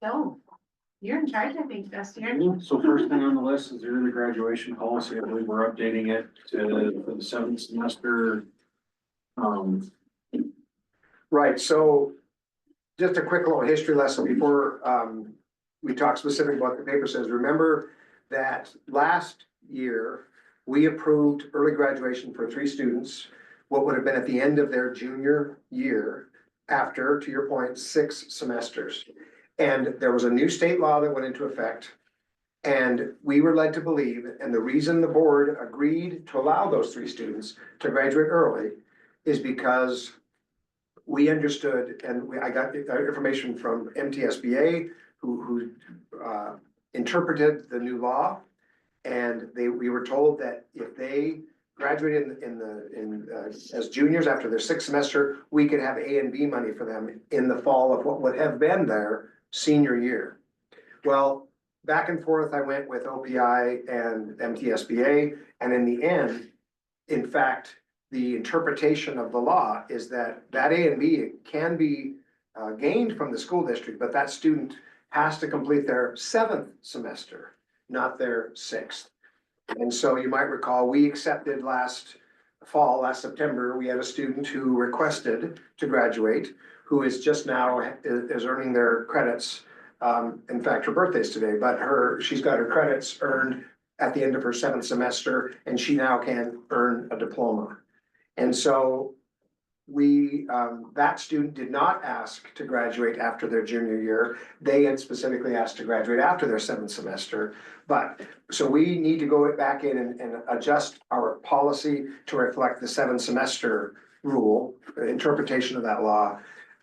So, you're in charge, I think, this year. So first thing on the list is the early graduation policy. I believe we're updating it to for the seventh semester. Right, so just a quick little history lesson before we talk specifically about what the paper says. Remember that last year, we approved early graduation for 3 students, what would have been at the end of their junior year, after, to your point, 6 semesters. And there was a new state law that went into effect. And we were led to believe, and the reason the board agreed to allow those 3 students to graduate early is because we understood, and I got information from MTSBA, who interpreted the new law. And we were told that if they graduated as juniors after their 6th semester, we could have A and B money for them in the fall of what would have been their senior year. Well, back and forth, I went with OPI and MTSBA, and in the end, in fact, the interpretation of the law is that A and B can be gained from the school district, but that student has to complete their 7th semester, not their 6th. And so you might recall, we accepted last September, we had a student who requested to graduate, who is just now is earning their credits. In fact, her birthday's today, but she's got her credits earned at the end of her 7th semester, and she now can earn a diploma. And so that student did not ask to graduate after their junior year. They had specifically asked to graduate after their 7th semester. So we need to go back in and adjust our policy to reflect the 7th semester rule, interpretation of that law,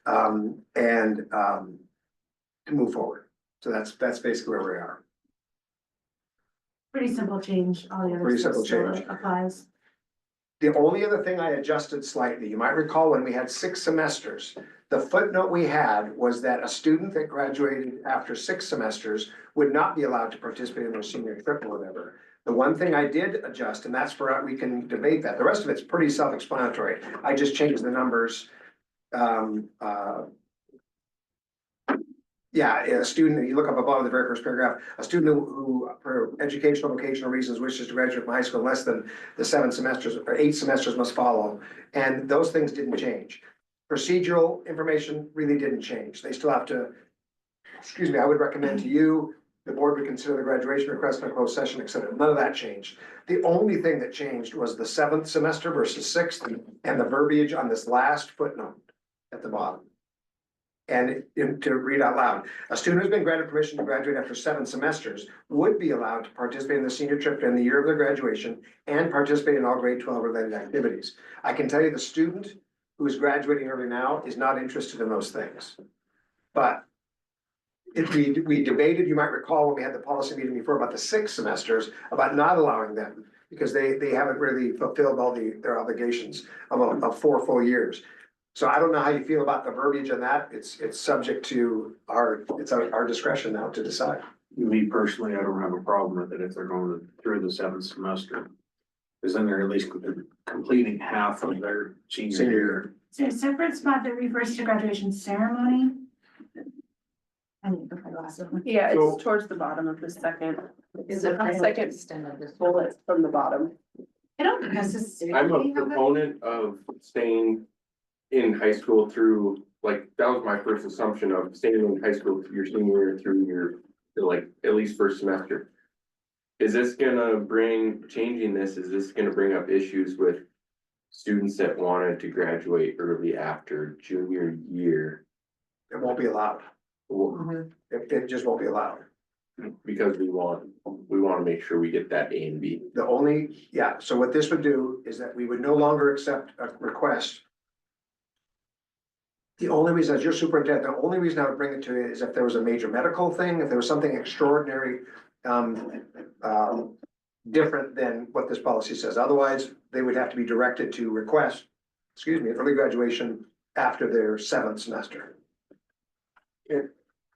and to move forward. So that's basically where we are. Pretty simple change, all the other Pretty stuff simple still change. applies. The only other thing I adjusted slightly, you might recall when we had 6 semesters, the footnote we had was that a student that graduated after 6 semesters would not be allowed to participate in their senior trip or whatever. The one thing I did adjust, and that's where we can debate that. The rest of it's pretty self-explanatory. I just changed the numbers. Yeah, a student, you look up above the very first paragraph, a student who for educational, vocational reasons wishes to graduate from high school less than the 7 semesters or 8 semesters must follow. And those things didn't change. Procedural information really didn't change. They still have to, I would recommend to you, the board would consider the graduation request in a closed session, et cetera. None of that changed. The only thing that changed was the 7th semester versus 6th and the verbiage on this last footnote at the bottom. And to read out loud, a student who's been granted permission to graduate after 7 semesters would be allowed to participate in the senior trip in the year of their graduation and participate in all grade 12 related activities. I can tell you the student who is graduating early now is not interested in those things. But if we debated, you might recall when we had the policy meeting before about the 6 semesters, about not allowing them because they haven't really fulfilled all their obligations of 4 full years. So I don't know how you feel about the verbiage on that. It's subject to our discretion now to decide. Me personally, I don't have a problem with it if they're going through the 7th semester. Because then they're at least completing half of their senior year. Is there a separate spot that refers to graduation ceremony? I need to put my glasses on. Yeah, So- it's towards the bottom of the second. Is The it second bullet from the bottom. I don't necessarily. I'm a have it. proponent of staying in high school through, like, that was my first assumption of staying in high school through your senior year through your, like, at least first semester. Is this gonna changing this, is this gonna bring up issues with students that wanted to graduate early after junior year? It won't be allowed. Well, It just won't be allowed. because we wanna make sure we get that A and B. So what this would do is that we would no longer accept a request. The only reason, as your superintendent, the only reason I would bring it to you is if there was a major medical thing, if there was something extraordinary, different than what this policy says. Otherwise, they would have to be directed to request, early graduation after their 7th semester.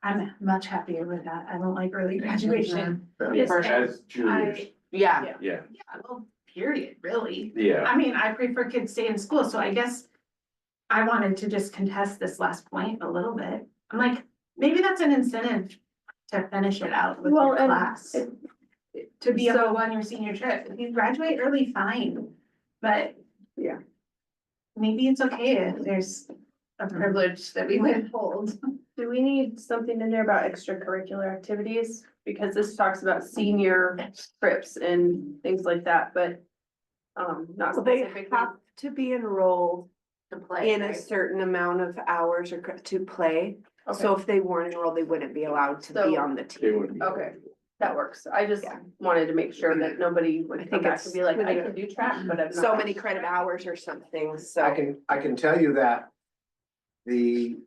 I'm much happier with that. I don't like early graduation. Yes, As juniors, Yeah. yeah, well, period, really. yeah. I mean, I prefer kids stay in school, so I guess I wanted to just contest this last point a little bit. I'm like, maybe that's an incentive to finish it out with Well, your and class. it- To be able to so- go on your senior trip. If you graduate early, fine, but. Yeah. Maybe it's okay if there's a privilege that we withhold. Do we need something in there about extracurricular activities? Because this talks about senior trips and things like that, but. Not Well, they specifically. have to be enrolled To play. in a certain amount of hours or to play. So if they weren't enrolled, they wouldn't be allowed to be So- on the They team. wouldn't be. Okay, that works. I just Yeah. wanted to make sure that nobody I would come think back it's and be like, I within can do track, but I'm not. So many credit hours or something, so. I can tell you that they've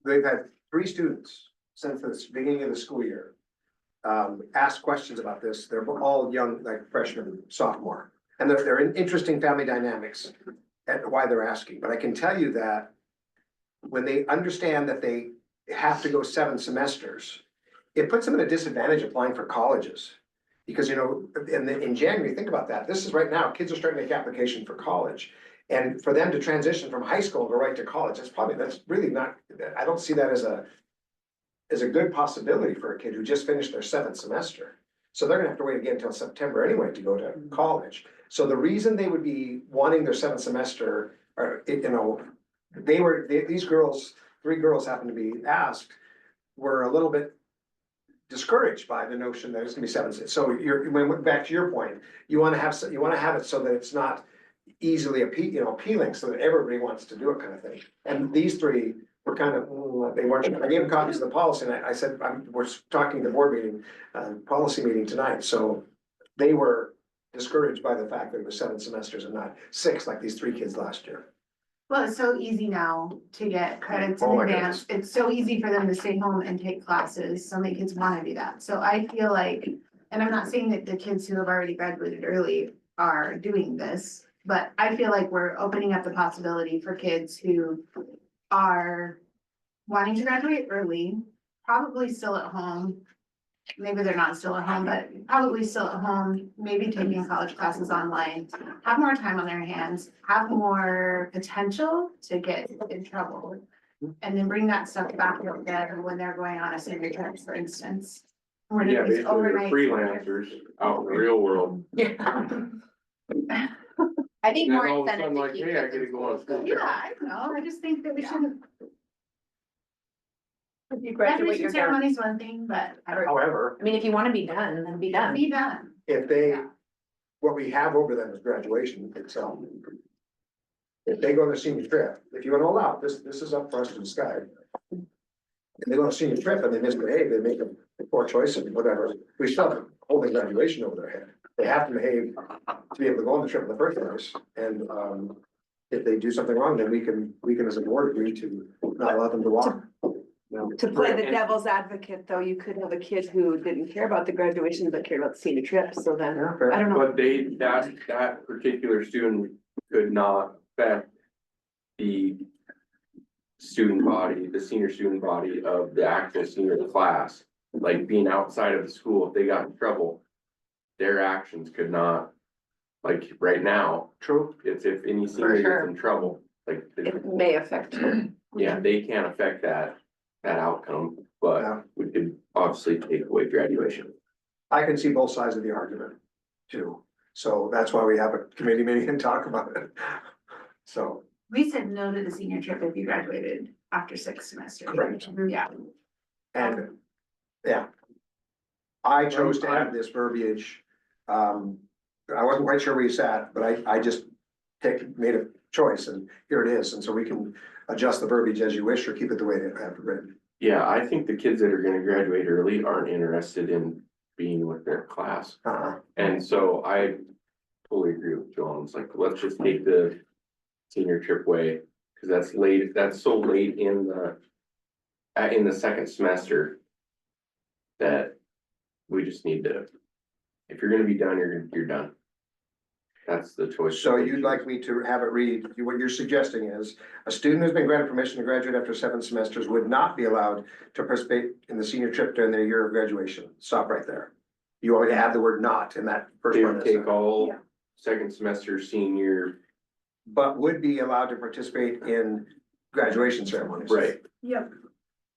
had 3 students since the beginning of the school year. Ask questions about this. They're all young, like freshman, sophomore, and they're in interesting family dynamics at why they're asking, but I can tell you that when they understand that they have to go 7 semesters, it puts them at a disadvantage applying for colleges. Because, you know, in January, think about that. This is right now, kids are starting to make application for college. And for them to transition from high school and go right to college, that's really not, I don't see that as a good possibility for a kid who just finished their 7th semester. So they're gonna have to wait again until September anyway to go to college. So the reason they would be wanting their 7th semester, or, you know, these girls, 3 girls happened to be asked, were a little bit discouraged by the notion that it's gonna be 7. So back to your point, you wanna have it so that it's not easily appealing, so that everybody wants to do it kind of thing. And these 3 were kind of, they weren't, I gave them copies of the policy, and I said, we're talking the board meeting, policy meeting tonight, so they were discouraged by the fact that it was 7 semesters and not 6 like these 3 kids last year. Well, it's so easy now to get credits in Oh my advance. It's so easy for them to stay home and take classes. So many kids wanna do that. So I feel like, and I'm not saying that the kids who have already graduated early are doing this, but I feel like we're opening up the possibility for kids who are wanting to graduate early, probably still at home. Maybe they're not still at home, but probably still at home, maybe taking college classes online, have more time on their hands, have more potential to get in trouble. And then bring that stuff back with them when they're going on a senior trip, for instance. Or Yeah, these basically they're overnight- freelancers out in the real world. I think And more then all of a incentive sudden to like, keep hey, I kids get to in go on school. school. Yeah, I don't know, I just think that we shouldn't, If you graduate, graduation you're done. ceremony is one thing, but However, I mean, if you wanna be done, then be done. be done. if they, Yeah. what we have over them is graduation itself. If they go on a senior trip, if you want to allow, this is up for us to decide. If they go on a senior trip and they misbehave, they make a poor choice and whatever, we still have holding graduation over their head. They have to behave to be able to go on the trip in the first place, and, if they do something wrong, then we can as a board agree to not allow them to walk. No. To play the Right. devil's advocate, though, you could have a kid who didn't care about the graduation, but cared about the senior trip, so then, Yeah, fair. I don't know. But that particular student could not affect the student body, the senior student body of the actual senior class. Like being outside of the school, if they got in trouble, their actions could not, like right now, True. it's if any senior gets in trouble, like, It may affect her. yeah, they can't affect that outcome, Yeah. but we could obviously take away graduation. I can see both sides of the argument too. So that's why we have a committee meeting and talk about it. So, We said no to the senior trip if you graduated after 6 semesters. Correct. Yeah. and, yeah. I chose to add this verbiage. I wasn't quite sure where you sat, but I just made a choice and here it is. And so we can adjust the verbiage as you wish or keep it the way that I have it written. Yeah, I think the kids that are gonna graduate early aren't interested in being with their class. And so I totally agree with Joel. It's like, let's just take the senior trip way, cause that's so late in the second semester. That we just need to, if you're gonna be done, you're done. That's the choice. So you'd like me to have it read, what you're suggesting is, a student who's been granted permission to graduate after 7 semesters would not be allowed to participate in the senior trip during their year of graduation. Stop right there. You want me to add the word not in that first They part? would of the take all Yeah. second semester, senior but would be allowed to participate in graduation ceremonies. Right, Yep.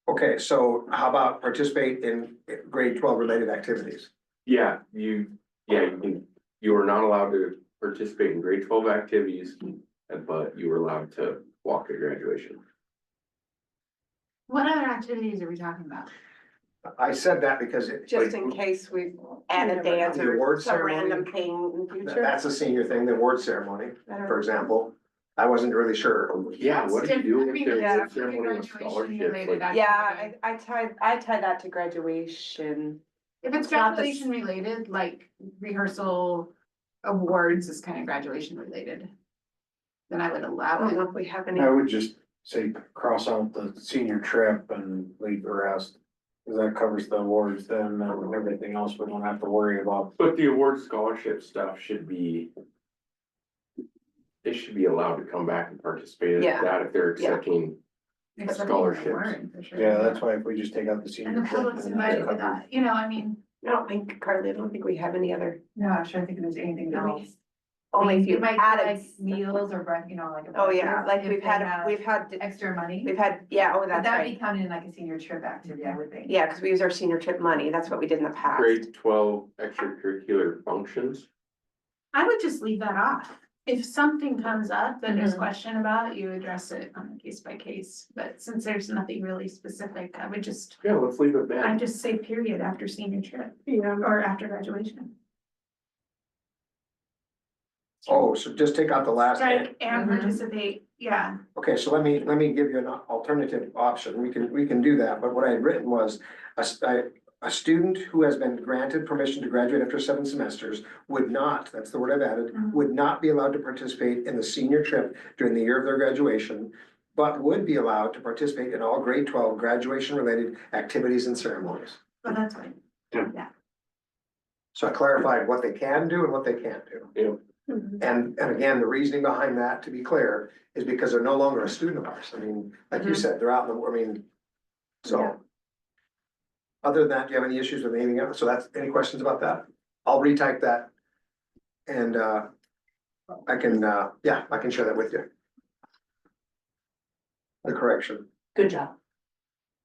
Okay, so how about participate in grade 12 related activities? yeah, you can, you are not allowed to participate in grade 12 activities, but you were allowed to walk at graduation. What other activities are we talking about? I said that because Just in case we add a dance The or award some ceremony. random thing in the future. that's a senior thing, the award ceremony, for example. I wasn't really sure. Yeah, what do you do with their Yeah. award ceremony and scholarships? Like, Yeah, I tied that to graduation. If it's It's not the graduation related, like rehearsal awards is kind of graduation related. Then I would I allow don't it. know if we have any. I would just say cross out the senior trip and leave the rest. Cause that covers the awards, then everything else we don't have to worry about. But the award scholarship stuff should be. They should be allowed to come back and participate in Yeah. that if they're Yeah. accepting. Except for the scholarships. award, for sure. Yeah, that's why if we just take out the senior. And the trip, public's then invited that's to covered. that, you know, I mean. I don't think, Carly, I don't think we have any other, No, I'm trying to think if there's anything else. only if you added. meals or breath, you know, like. Oh, yeah, like we've had Extra money. yeah, oh, But that's that'd be right. counted in like a senior trip activity, I would think. Yeah, because we use our senior trip money. That's what we did in the past. Grade 12 extracurricular functions. I would just leave that off. If something comes up that there's Mhm. question about, you address it on a case by case, but since there's nothing really specific, I would just. Yeah, let's leave it I then. just say period after senior trip Yeah. or after graduation. Oh, so just take out the last. Strike and Mhm. participate, yeah. Okay, so let me give you an alternative option. We can do that, but what I had written was a student who has been granted permission to graduate after 7 semesters would not, that's the word I've added, Mhm. would not be allowed to participate in the senior trip during the year of their graduation, but would be allowed to participate in all grade 12 graduation related activities and ceremonies. But that's fine. So I clarified what they can do and what they can't do. Yeah. Mhm. And again, the reasoning behind that, to be clear, is because they're no longer a student of ours. I mean, like you Mhm. said, they're out in the, I mean, so. Yeah. Other than that, do you have any issues with anything else? So that's, any questions about that? I'll retype that. And I can, yeah, I can share that with you. The correction. Good job.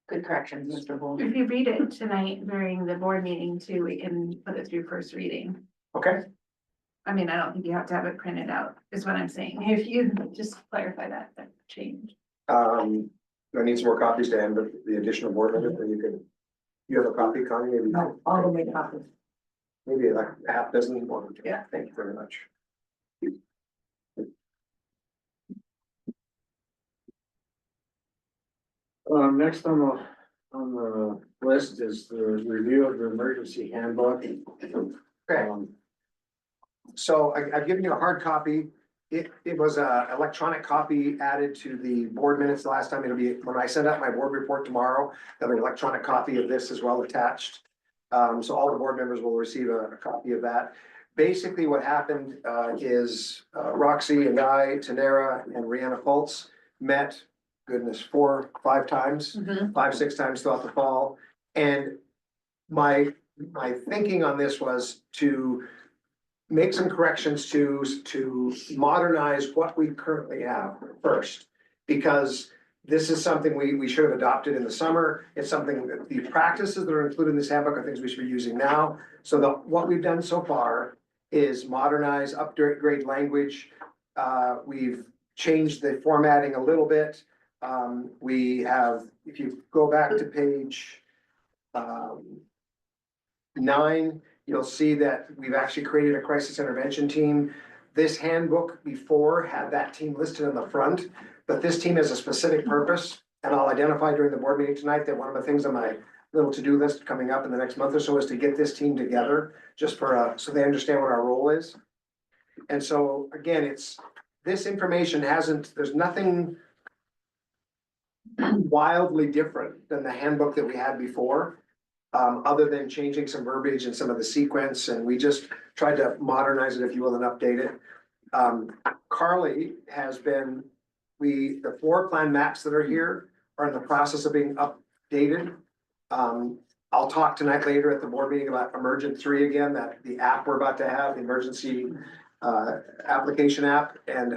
Good corrections, Mr. Bull. If you read it tonight during the board meeting too, we can put it through first reading. Okay, I mean, I don't think you have to have it printed out, is what I'm saying. If you just clarify that change. do I need some more copies to end with the additional board members, or you can, you have a copy, Connie, maybe? No, all the way copies. Maybe like a half dozen more. Yeah. Thank you very much. Next on the list is the review of the emergency handbook. Okay. Um, So I've given you a hard copy. It was a electronic copy added to the board minutes the last time. It'll be, when I send out my board report tomorrow, there'll be an electronic copy of this as well attached. So all the board members will receive a copy of that. Basically, what happened, is Roxy and I, Tanera and Rihanna Fultz met, goodness, 4, 5 times. Mhm. 5, 6 times throughout the fall. And my thinking on this was to make some corrections to modernize what we currently have first. Because this is something we should have adopted in the summer. It's something that the practices that are included in this handbook are things we should be using now. So what we've done so far is modernize, upgrade language. We've changed the formatting a little bit. We have, if you go back to page 9, you'll see that we've actually created a crisis intervention team. This handbook before had that team listed in the front, but this team has a specific purpose. And I'll identify during the board meeting tonight that one of the things on my little to-do list coming up in the next month or so is to get this team together, just for, so they understand what our role is. And so, again, this information there's nothing wildly different than the handbook that we had before. Other than changing some verbiage and some of the sequence, and we just tried to modernize it, if you will, and update it. Carly has been, the floor plan maps that are here are in the process of being updated. I'll talk tonight later at the board meeting about Emergent 3 again, that the app we're about to have, the emergency application app and,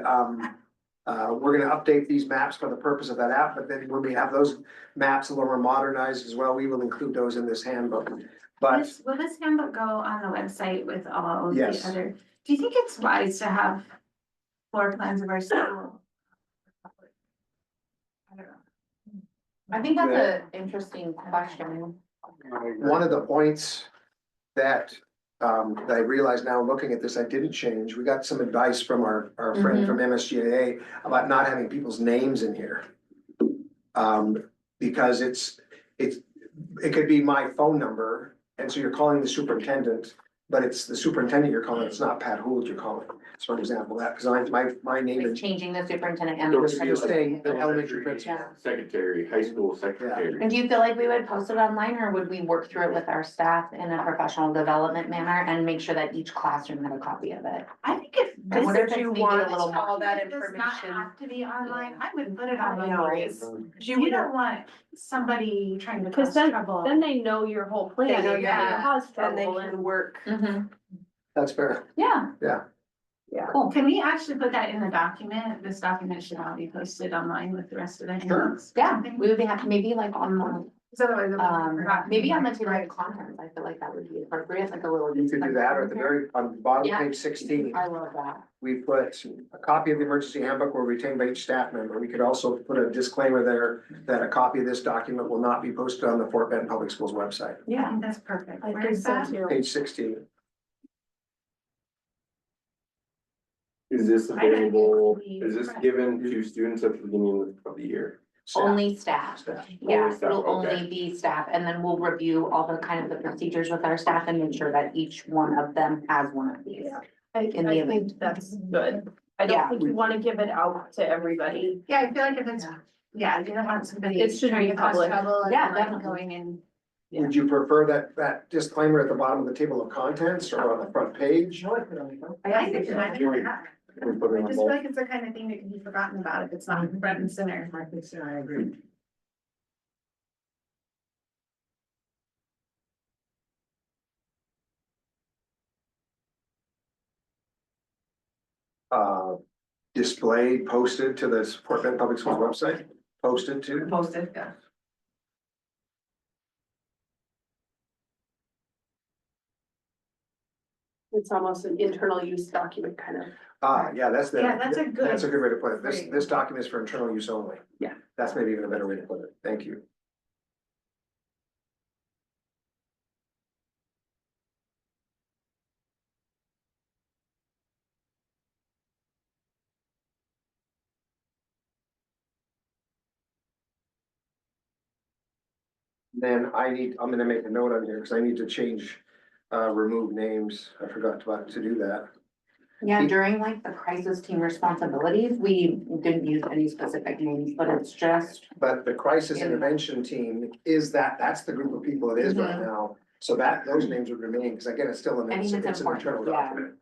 we're gonna update these maps for the purpose of that app, but then when we have those maps a little more modernized as well, we will include those in this handbook. But Will this handbook go on the website with all of the Yes. other, do you think it's wise to have floor plans of our school? I don't know. I think that's an interesting question. one of the points that, that I realize now looking at this, I didn't change. We got some advice from our friend from MSGA about not having people's names in here. Because it could be my phone number, and so you're calling the superintendent, but it's the superintendent you're calling, it's not Pat Hould you're calling. So for example, that, because my name Like is, changing the superintendent and. Just- just saying the elementary principal. Yeah. Secretary, high school secretary. And do you feel like we would post it online, or would we work through it with our staff in a professional development manner and make sure that each classroom had a copy of it? I think if. I wonder if this- it's you maybe want a little more. all that It does not information. have to be online, I would put it online. know, because You You don't want somebody trying to Cause cause then, trouble. then they know your whole plan. They know if you your- cause And they trouble can and- work. that's fair. Yeah. Yeah. Yeah. Cool. Can we actually put that in the document? This document should all be posted online with the rest of the handbooks. Yeah, we would be happy, maybe like on the, Because otherwise. it will be forgotten. maybe on the table of contents, I feel like that would be appropriate, like a little. You could do that, or at the very, on the bottom Yeah. of page 16. I love that. We put a copy of the emergency handbook were retained by each staff member. We could also put a disclaimer there that a copy of this document will not be posted on the Fort Benton Public Schools website. I think that's perfect. I Where think is so that? too. Page 16. Is this I don't available, think is this it's- given to students at the beginning of the year? Staff. Only staff. Staff. Yeah, Only staff, it'll okay. only be staff, and then we'll review all the kind of the procedures with our staff and make sure that each one of them has one of these. I In the event. think that's good. I Yeah. don't think you wanna give it out to everybody. Yeah, I feel like if it's, yeah, you don't want somebody. It should trying be to cause public. trouble and Yeah, like definitely. going in. Would you prefer that disclaimer at the bottom of the table of contents or on the front page? I think it's kind of, yeah. We put it I on just feel both. like it's the kind of thing that can be forgotten about if it's not front and center. I agree. Uh, displayed, posted to the Fort Benton Public Schools website, posted to. Posted, yeah. It's almost an internal use document kind of. Yeah, that's the. Yeah, that's a good That's a good way to put it. This phrase. document is for internal use only. Yeah. That's maybe even a better way to put it. Thank you. Then I'm gonna make a note on here, because I need to change, remove names. I forgot to do that. Yeah, during like the crisis team responsibilities, we didn't use any specific names, but it's just, But the crisis Yeah. intervention team is that's the group of people it is right now. So those names would remain, because again, it's still I mean, it's an important, internal yeah. document.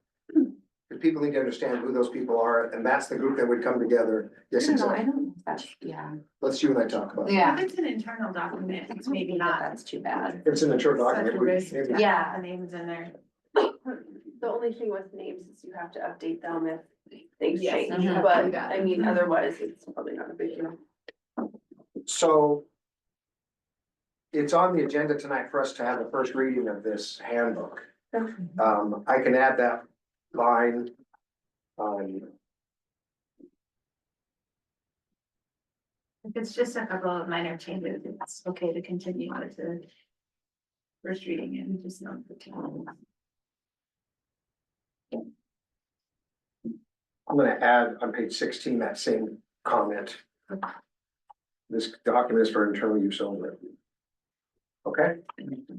Because people need to understand who those people are, and that's the group that would come together. I Yes, don't know, I exactly. don't, that's, yeah. Let's you and I talk about it. Yeah. If it's an internal document, it's maybe Maybe not. that's too bad. If it's an internal Such document. a we- risk to maybe- have Yeah. the names in there. The only thing with names is you have to update them if things Yes, change, you have to but do that. I mean, otherwise, it's probably not a big deal. So. It's on the agenda tonight for us to have the first reading of this handbook. I can add that line. If it's just a couple of minor changes, it's okay to continue with the first reading and just not the two. I'm gonna add on page 16 that same comment. This document is for internal use only. Okay,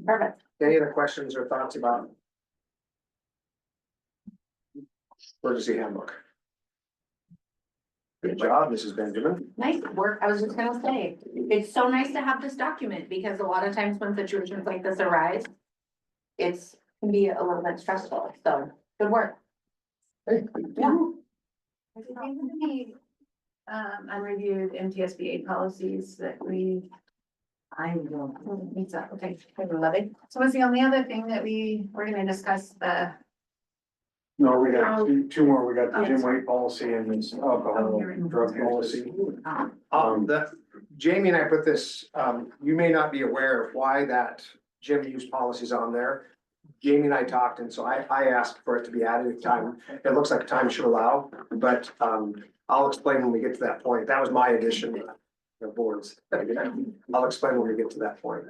Perfect. any other questions or thoughts about? Emergency handbook? Good job, Mrs. Benjamin. Nice work. I was just gonna say, it's so nice to have this document because a lot of times when situations like this arise, can be a little bit stressful. So good work. Hey. Yeah. I think any unreviewed MTSBA policies that we. I will. Needs that, okay. I love it. So what's the only other thing that we're gonna discuss the No, we got two more. We got the gym weight policy and this alcohol drug policy. Jamie and I put this, you may not be aware of why that gym use policy is on there. Jamie and I talked, and so I asked for it to be added at time. It looks like time should allow, but, I'll explain when we get to that point. That was my addition of boards. I'll explain when we get to that point.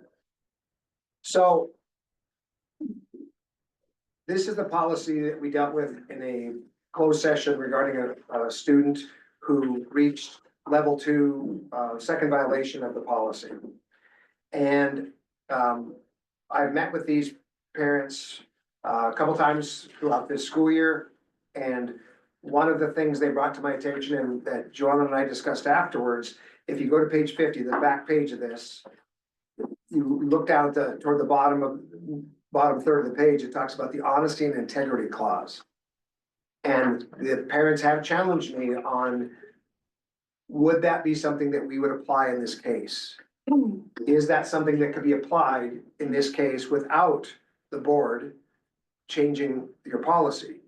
So this is the policy that we dealt with in a closed session regarding a student who reached level 2, second violation of the policy. And, I've met with these parents a couple times throughout this school year. And one of the things they brought to my attention and that Joanna and I discussed afterwards, if you go to page 50, the back page of this, you look down at toward the bottom third of the page, it talks about the honesty and integrity clause. And the parents have challenged me on, would that be something that we would apply in this case? Is that something that could be applied in this case without the board changing your policy?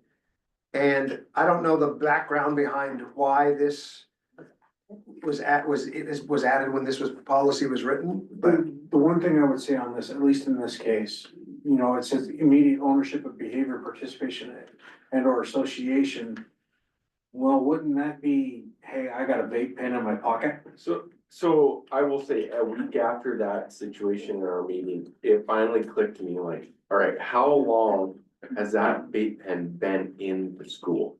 And I don't know the background behind why this was added when this policy was written, but The one thing I would say on this, at least in this case, you know, it says immediate ownership of behavior, participation and or association. Well, wouldn't that be, hey, I got a vape pen in my pocket? So I will say, a week after that situation in our meeting, it finally clicked to me like, all right, how long has that vape pen been in the school?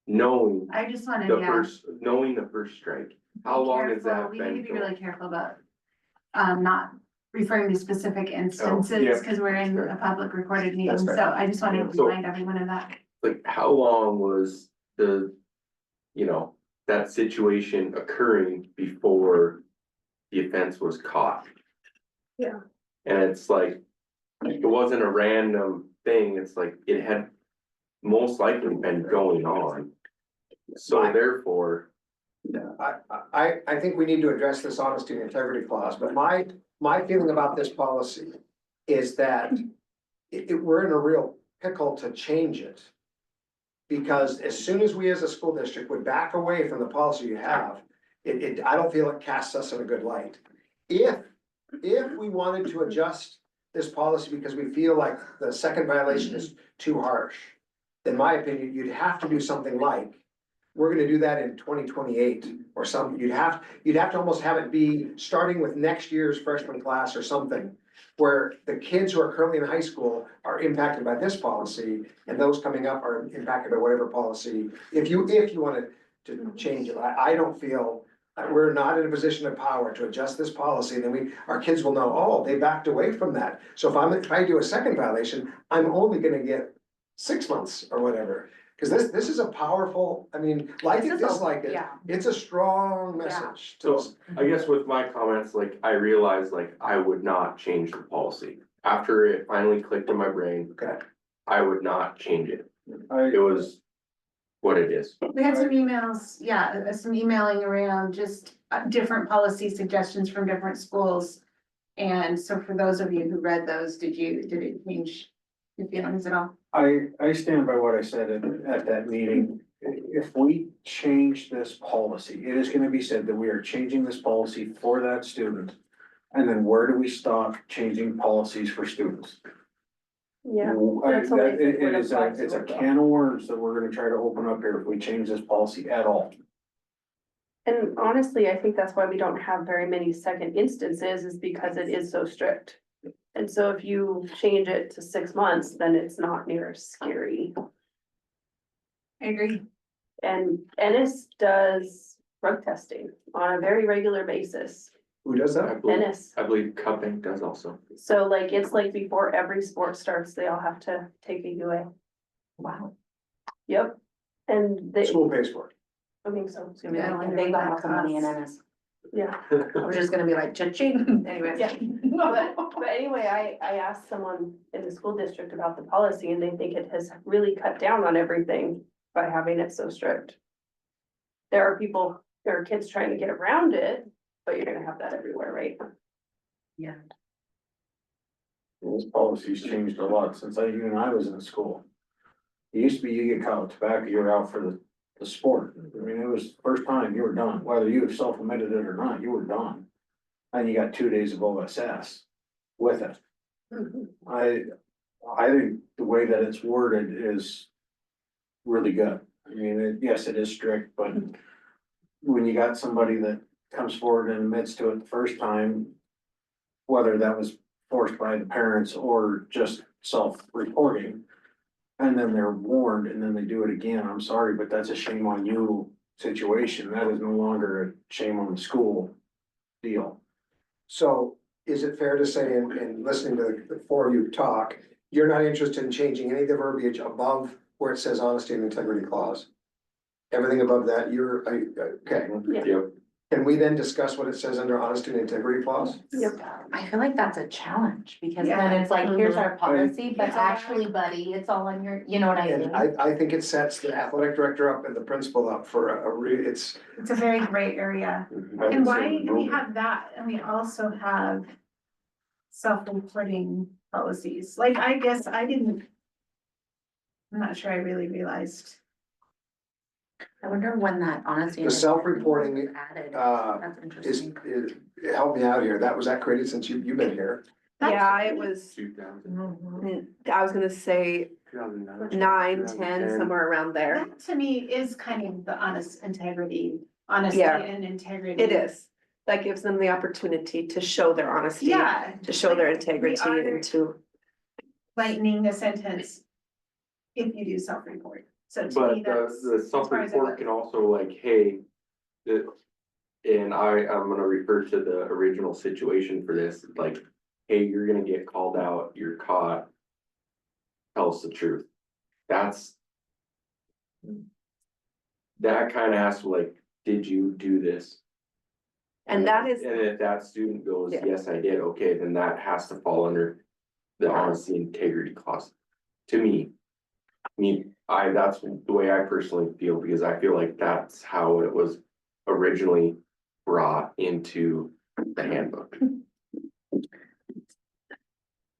Knowing I just wanna, the yeah. first strike, how long has that We been? need to be really careful about, not referring to specific instances, yeah. cause we're in a public recorded meeting, That's fair. so I just wanna So- remind everyone of that. Like, how long was that situation occurring before the offense was caught? Yeah. And it's like, it wasn't a random thing, it's like, it had most likely been going on. So Right. therefore, I think we need to address this honesty and integrity clause, but my feeling about this policy is that we're in a real pickle to change it. Because as soon as we as a school district would back away from the policy you have, I don't feel it casts us in a good light. If we wanted to adjust this policy because we feel like the second violation is too harsh, in my opinion, you'd have to do something like, we're gonna do that in 2028 or something. You'd have to almost have it be starting with next year's freshman class or something. Where the kids who are currently in high school are impacted by this policy and those coming up are impacted by whatever policy. If you wanted to change it, I don't feel, we're not in a position of power to adjust this policy. Then our kids will know, oh, they backed away from that. So if I do a second violation, I'm only gonna get 6 months or whatever. Cause this is a powerful, I mean, like it, dislike it, Yeah. it's a strong message. to so I guess with my comments, like, I realized like I would not change the policy. After it finally clicked in my brain, Okay. I would not change it. It I, was what it is. We had some emails, yeah, some emailing around just different policy suggestions from different schools. And so for those of you who read those, did it change your feelings at all? I stand by what I said at that meeting. If we change this policy, it is gonna be said that we are changing this policy for that student. And then where do we stop changing policies for students? Yeah. It's a can of worms that we're gonna try to open up here if we change this policy at all. And honestly, I think that's why we don't have very many second instances is because it is so strict. And so if you change it to 6 months, then it's not near as scary. I agree. And Ennis does drug testing on a very regular basis. Who does that? Ennis. I believe Cupping does also. So like, it's like before every sport starts, they all have to take a UA. Wow. Yep. And they, School pays for it. I think so. It's gonna be like, and they got lots of money in Ennis. Yeah. I was just gonna be like, cha-ching, anyways. Yeah. But anyway, I asked someone in the school district about the policy and they think it has really cut down on everything by having it so strict. There are kids trying to get around it, but you're gonna have that everywhere, right? This policy's changed a lot since you and I was in school. It used to be you get caught with tobacco, you were out for the sport. I mean, it was the first time you were done, whether you have self-admitted it or not, you were done. And you got 2 days of OSS with it. I think the way that it's worded is really good. I mean, yes, it is strict, but when you got somebody that comes forward and admits to it the first time, whether that was forced by the parents or just self-reporting, and then they're warned and then they do it again, I'm sorry, but that's a shame on you situation. That is no longer a shame on the school deal. So is it fair to say, in listening to the four of you talk, you're not interested in changing any of the verbiage above where it says honesty and integrity clause? Everything above that, okay. Yep. Can we then discuss what it says under honesty and integrity clause? Yep. I feel like that's a challenge, because Yeah. then it's like, here's our policy, but It's all- actually, buddy, it's all on your, you know what I mean? And I think it sets the athletic director up and the principal up for it's. It's a very gray area. I would And say why do we remove it. have that? And we also have self-reporting policies. Like, I guess I didn't. I'm not sure I really realized. I wonder when that honesty. The self-reporting, Added, That's that's is, interesting. help me out here. Was that created since you've been here? Yeah, it was, 2000, I was gonna say 9, 10, 2010. somewhere around there. That to me is kind of the honest integrity, honesty Yeah. and integrity. It is. That gives them the opportunity to show their honesty. Yeah. To show their Like, integrity we are and to, Lightening the sentence. If you do self-report. So to But me, that's. the as far as I self-report look. can also like, hey, and I'm gonna refer to the original situation for this, like, hey, you're gonna get called out, you're caught. Tell us the truth. That's. That kinda has to like, did you do this? and that is, And if that student goes, Yeah. yes, I did, okay, then that has to fall under the honesty and integrity clause. To me. That's the way I personally feel, because I feel like that's how it was originally brought into the handbook.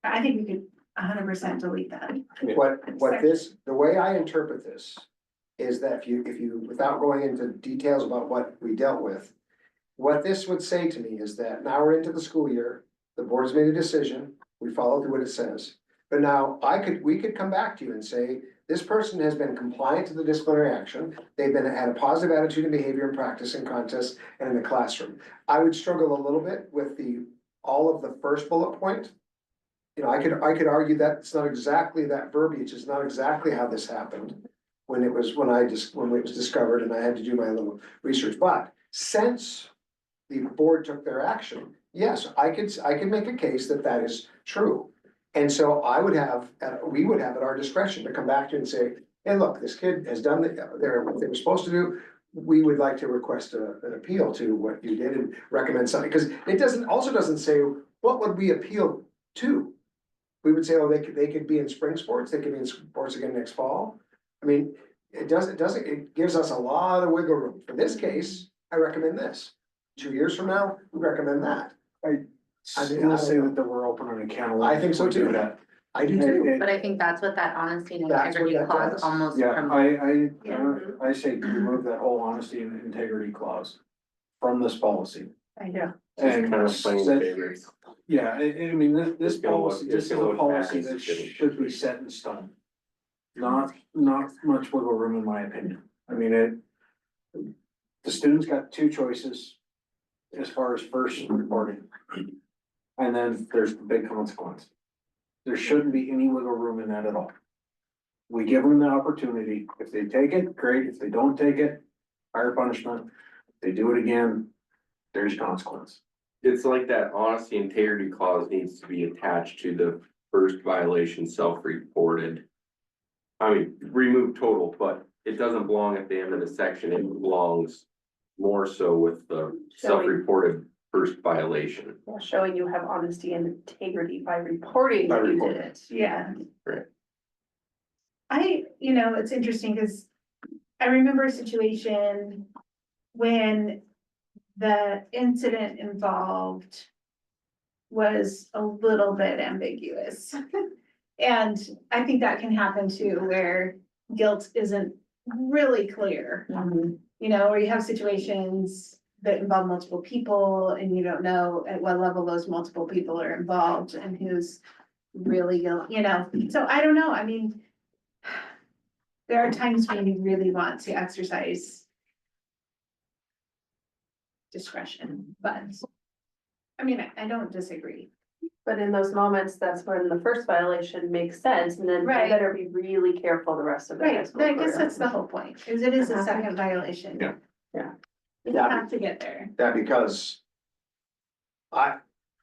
I think we could 100% delete that. The way I interpret this is that if you, without going into details about what we dealt with, what this would say to me is that now we're into the school year, the board's made a decision, we follow through what it says. But now we could come back to you and say, this person has been compliant to the disciplinary action, they've had a positive attitude and behavior in practice and contests and in the classroom. I would struggle a little bit with all of the first bullet point. You know, I could argue that it's not exactly that verbiage, it's not exactly how this happened. When it was discovered and I had to do my little research, but since the board took their action, yes, I could make a case that that is true. And so we would have at our discretion to come back to you and say, hey, look, this kid has done what they were supposed to do. We would like to request an appeal to what you did and recommend something, because it doesn't say, what would we appeal to? We would say, oh, they could be in spring sports, they could be in sports again next fall. I mean, it gives us a lot of wiggle room. For this case, I recommend this. 2 years from now, we recommend that. I'll say that we're opening a can of worms. I think so if we do too. that. I do too. But I think that's what that honesty and That's what integrity that clause does. almost. Yeah, promotes. I say remove that whole honesty and integrity clause from this policy. yeah. Just And kind of playing set- favorites. Yeah, I mean, this It's gonna look- policy, it's this is gonna a look policy bad. that should be set in stone. Not much wiggle room in my opinion. I mean, the student's got two choices as far as first reporting. And then there's the big consequence. There shouldn't be any wiggle room in that at all. We give them the opportunity. If they take it, great. If they don't take it, higher punishment. If they do it again, there's consequence. It's like that honesty integrity clause needs to be attached to the first violation self-reported. I mean, remove total, but it doesn't belong at the end of the section, it belongs more so with the self-reported first violation. Showing you have honesty and integrity by reporting that you did it. Yeah. Right. It's interesting because I remember a situation when the incident involved was a little bit ambiguous. And I think that can happen too, where guilt isn't really clear. You know, or you have situations that involve multiple people and you don't know at what level those multiple people are involved and who's really guilty, you know, so I don't know, I mean. There are times when you really want to exercise discretion, but. I mean, I don't disagree. But in those moments, that's when the first violation makes sense, and then you Right. better be really careful the rest of the high Right, school I guess career. that's the whole point, is it is a second violation. Yeah. Yeah. You have to get there. that because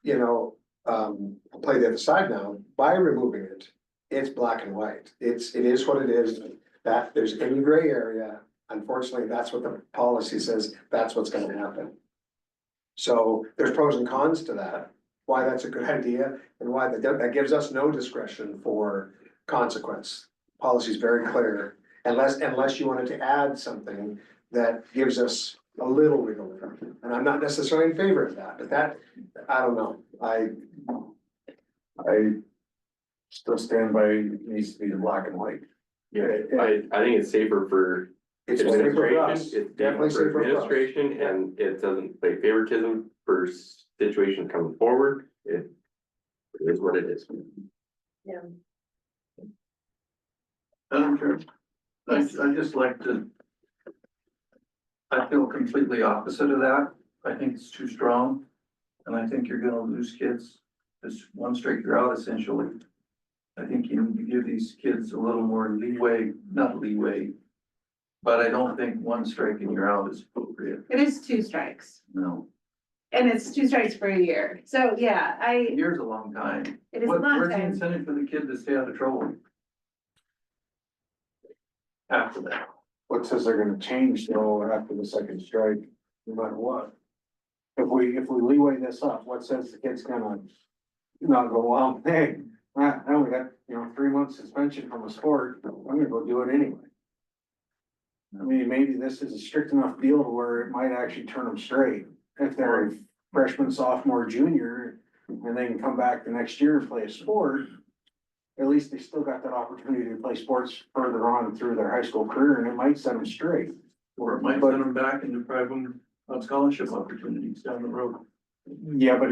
you know, I'll play the other side now, by removing it, it's black and white. It is what it is, that there's any gray area, unfortunately, that's what the policy says, that's what's gonna happen. So there's pros and cons to that, why that's a good idea, and why that gives us no discretion for consequence. Policy is very clear, unless you wanted to add something that gives us a little wiggle room. And I'm not necessarily in favor of that, but that, I don't know, I still stand by, it needs to be black and white. Yeah, I think it's safer for It's safer for administration, us, it's definitely definitely safer for for us. administration, and it doesn't play favoritism for situations coming forward. It is what it is. Madam Chair, Yes. I'd just like to. I feel completely opposite of that. I think it's too strong. And I think you're gonna lose kids. Just one strike, you're out essentially. I think you need to give these kids a little more leeway, not leeway. But I don't think one strike and you're out is appropriate, It is 2 strikes, no. and it's 2 strikes for a year, so yeah, A year's a long time. it is a long Where's the time. incentive for the kid to stay out of trouble? After that. What says they're gonna change though after the second strike, no matter what? If we leeway this up, what says the kid's gonna not go, well, hey, I only got, 3 months suspension from a sport, I'm gonna go do it anyway. I mean, maybe this is a strict enough deal where it might actually turn them straight, if they're a freshman, sophomore, junior, and they can come back the next year and play a sport. At least they still got that opportunity to play sports further on through their high school career, and it might set them straight. Or it might send them back and deprive them of scholarship opportunities down the road. Yeah, but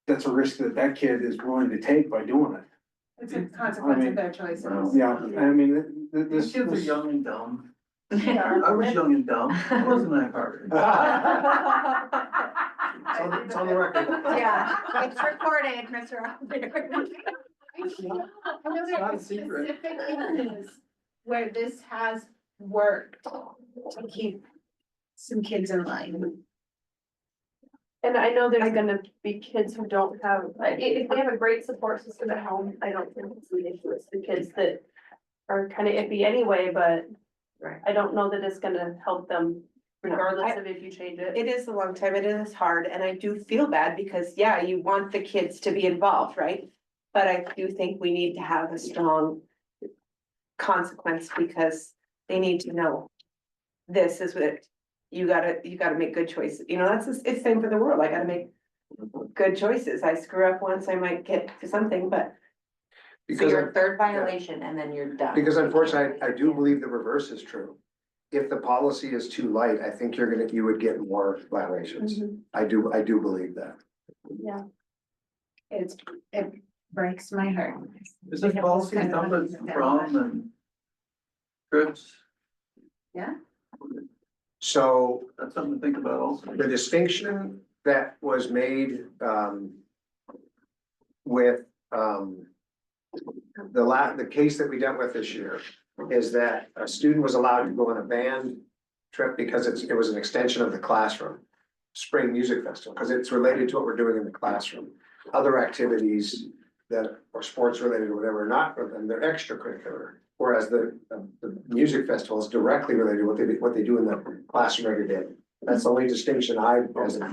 that's a risk that kid is willing to take by doing it. It's a consequence of their choices. Yeah, I mean, These this. kids are young and dumb. Yeah. I was young and dumb, it wasn't that hard. It's on the record. Yeah, it's recorded, Mr. Alder. I know there not are a secret. specific cases where this has worked to keep some kids in line. And I know there's gonna be kids who don't have, if they have a great support system at home, I don't think it's an issue, it's the kids that are kind of iffy anyway, but. Right. I don't know that it's gonna help them regardless of if you change it. It is a long time, it is hard, and I do feel bad because, yeah, you want the kids to be involved, right? But I do think we need to have a strong consequence because they need to know this is what, you gotta make good choices, that's, it's the same for the world, I gotta make good choices, I screw up once, I might get to something, but. So Because, your third violation and then you're done. because unfortunately, I do believe the reverse is true. If the policy is too light, I think you would get more violations. I do believe that. It breaks my heart. Is this policy encompass prom and trips? So That's something to think about also. the distinction that was made, with, the case that we dealt with this year is that a student was allowed to go on a band trip because it was an extension of the classroom. Spring Music Festival, because it's related to what we're doing in the classroom. Other activities that are sports related or whatever, are not, and they're extracurricular. Whereas the music festival is directly related to what they do in the classroom every day. That's the only distinction I.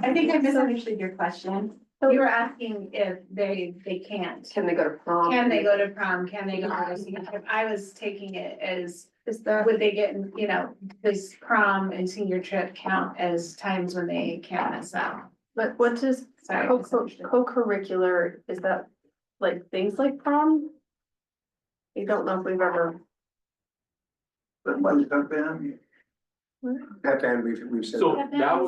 I think I misunderstood your question. You were asking if they can't. Can they go to prom? Can they go to prom? Can they go to a senior trip? I was taking it as, Is that, would they get, does prom and senior trip count as times when they can't miss out? but what does Sorry. I co- misunderstood. co-curricular, is that like things like prom? I don't know if we've ever, But what, that band? Pep band, we've said. So that. that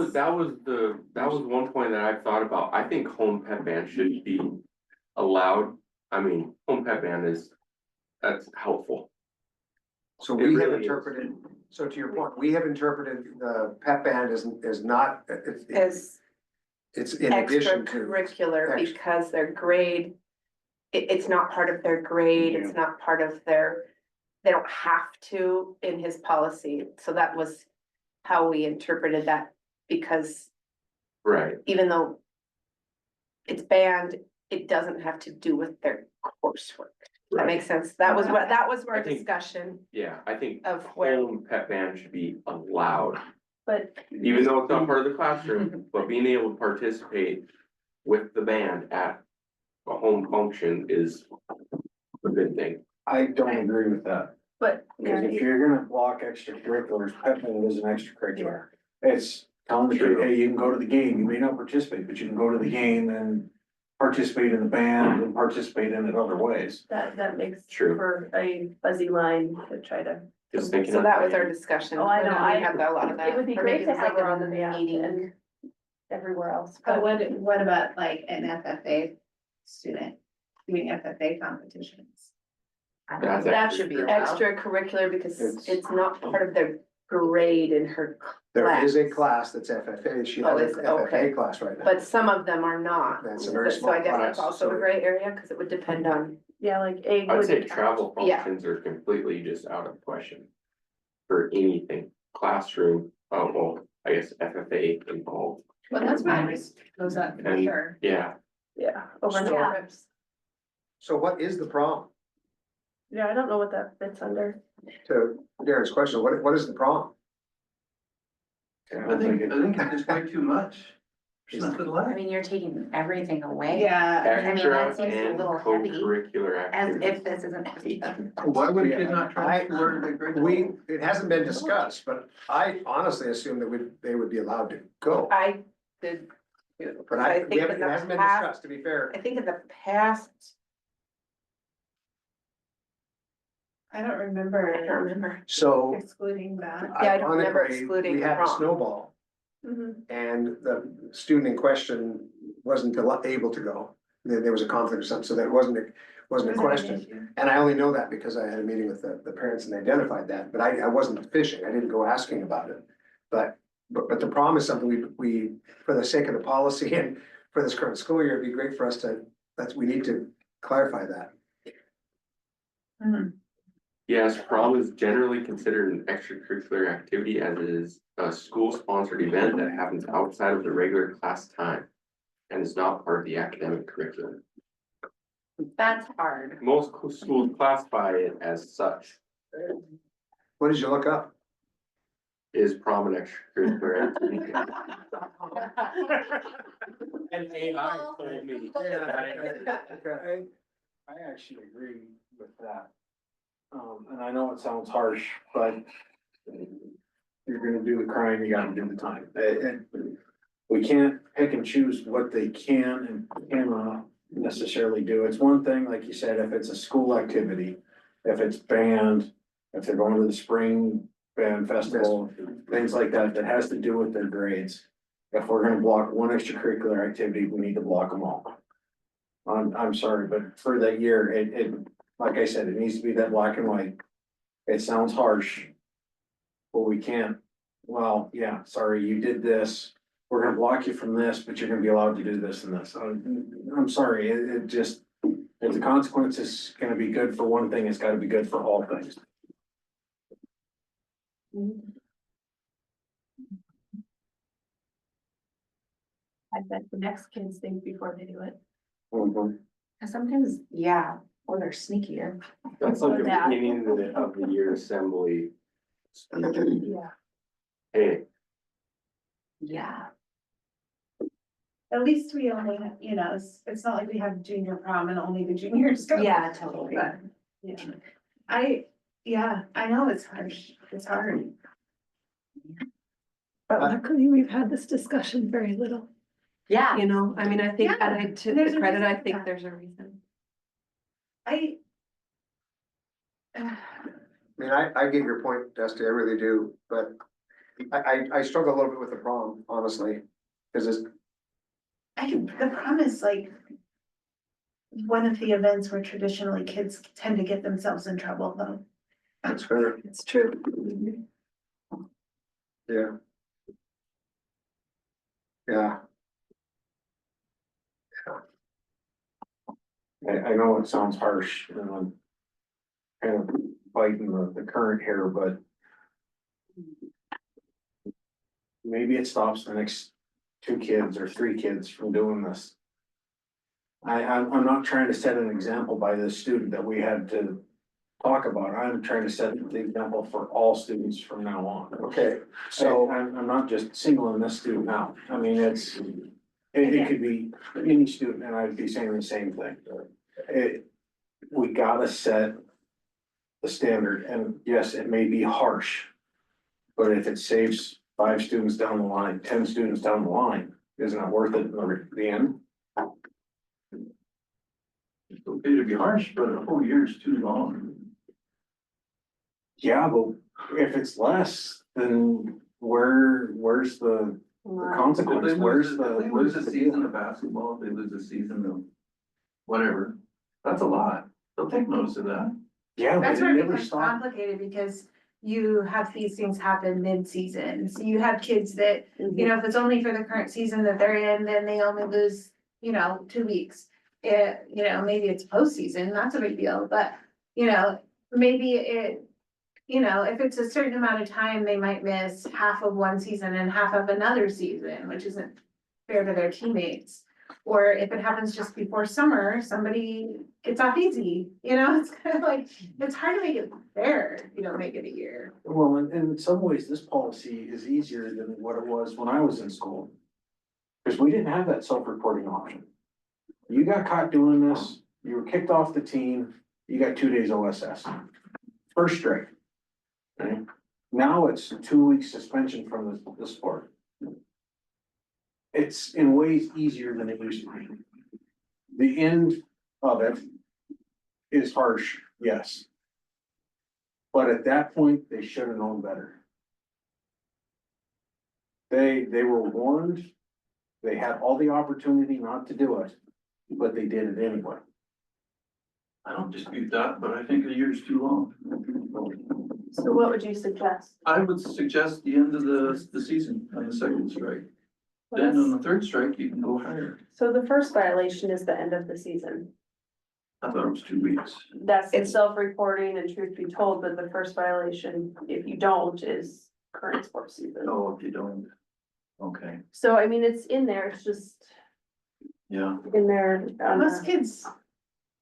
was one point that I've thought about. I think home pep band should be allowed. I mean, home pep band that's helpful. So It we have really is. interpreted, so to your point, we have interpreted the pep band as not, As it's in addition to. extracurricular Extra. because their grade. It's not part of their grade, it's not part of their, they don't have to in his policy, so that was. How we interpreted that, because Right. even though. It's banned, it doesn't have to do with their coursework. That Right. makes sense, that was I our think- discussion Yeah, I think of where. home pep band should be allowed, But even though it's not part of the classroom, but being able to participate with the band at a home function is a good thing. I don't agree with that. But, Because if yeah, you're gonna block extracurriculars, pep band is an extracurricular. It's telling the kid, True. hey, you can go to the game, you may not participate, but you can go to the game and participate in the band and participate in it other ways. that makes True. for a fuzzy line to try to. Just thinking. So of that was band. our discussion. Oh, I know, We had a lot of that. It would be or great maybe to it was have like her a on the band meeting. and everywhere else. But what about like an FFA student doing FFA competitions? That's That should be extracurricular because it's not part of their grade in her There is a class. class that's FFA, she Oh, has is an it? Okay. FFA class right now. But some of them are not. That's a very So I small guess that's class, also so- a gray area, because it would depend on, Yeah, like egg. I'd would- say travel Yeah. functions are completely just out of the question. For anything, classroom, well, I guess FFA involved, Well, that's why risk goes up for And- sure. yeah. Yeah, overnight Yeah. trips. So what is the problem? Yeah, I don't know what that fits under. To Darren's question, what is the problem? I think it's just way too much. There's nothing I left. mean, you're taking everything away. Yeah, I mean, Extra that seems a and little heavy, co-curricular as activities. if this isn't heavy. Why would a kid Yeah, not transfer to grade 12? it hasn't been discussed, but I honestly assume that they would be allowed to go. I did. too. But I we think haven't, in it the hasn't been past, discussed, to be fair. I think in the past, I don't I don't remember remember. So excluding that. Yeah, I don't remember ironically, excluding we had the prom. snowball and the student in question wasn't able to go. There was a conflict or something, so that wasn't a question. And I only know that because I had a meeting with the parents and they identified that, but I wasn't fishing, I didn't go asking about it. But the problem is something we, for the sake of the policy and for this current school year, it'd be great for us to, we need to clarify that. Yes, prom is generally considered an extracurricular activity as it is a school-sponsored event that happens outside of the regular class time. And is not part of the academic curriculum. That's hard. Most schools classify it as such. What did you look up? Is prom an extracurricular activity? And AI told me. I actually agree with that. And I know it sounds harsh, but you're gonna do the crime, you gotta do the time. We can't pick and choose what they can and cannot necessarily do. It's one thing, like you said, if it's a school activity, if it's band, if they're going to the spring band festival, things like that, that has to do with their grades. If we're gonna block one extracurricular activity, we need to block them all. I'm sorry, but for that year, like I said, it needs to be that black and white. It sounds harsh. But we can't, well, yeah, sorry, you did this. We're gonna block you from this, but you're gonna be allowed to do this and this. I'm sorry, it just, if the consequence is gonna be good for one thing, it's gotta be good for all things. I bet the next kids think before they do it. Mhm. Sometimes, yeah, or they're sneakier. That's like the Yeah. beginning of the year assembly. Yeah. Hey, Yeah. At least we only, it's not like we have junior prom and only the juniors go. Yeah, totally. But, yeah, I know it's harsh, it's hard. But luckily, we've had this discussion very little, Yeah. you know, I mean, I think, Yeah, and I, to there's the a credit, reason I for think that. there's a reason. I. I mean, I get your point, Dusty, I really do, but I struggle a little bit with the prom, honestly. Cause it's, The problem is like. One of the events where traditionally kids tend to get themselves in trouble though. it's fair, It's true. yeah. Yeah, I know it sounds harsh and I'm kind of biting the current here, but maybe it stops the next 2 kids or 3 kids from doing this. I'm not trying to set an example by this student that we had to talk about. I'm trying to set the example for all students from now on. okay, So so, I'm not just singling this student out. I mean, it could be any student and I'd be saying the same thing. We gotta set the standard and yes, it may be harsh. But if it saves 5 students down the line, 10 students down the line, isn't it worth it in the end? It's okay to be harsh, but a whole year is too long. Yeah, but if it's less, then where's the If consequence? they Where's lose, the? if they lose a season of basketball, if they lose a season of whatever, that's a lot. They'll take notice of that. Yeah, but That's it where it never becomes stopped. complicated because you have these things happen mid-season. So you have kids that, you know, if it's only for the current season that they're in, then they only lose, 2 weeks. Maybe it's postseason, that's a big deal, but, maybe if it's a certain amount of time, they might miss half of one season and half of another season, which isn't fair to their teammates. Or if it happens just before summer, somebody gets off easy, it's kind of like, it's hard to make it fair if you don't make it a year. Well, in some ways, this policy is easier than what it was when I was in school. Cause we didn't have that self-reporting option. You got caught doing this, you were kicked off the team, you got 2 days OSS. First strike. Okay, now it's 2 weeks suspension from the sport. It's in ways easier than it used to be. The end of it is harsh, yes. But at that point, they should have known better. They were warned, they had all the opportunity not to do it, but they did it anyway. I don't dispute that, but I think a year is too long. So what would you suggest? I would suggest the end of the season on the second strike. Then on the third strike, you can go higher. So the first violation is the end of the season. I thought it was 2 weeks. That's It's- self-reporting and truth be told, but the first violation, if you don't, is current sports season. No, if you don't. Okay, So I mean, it's in there, it's just yeah. in there. Most kids,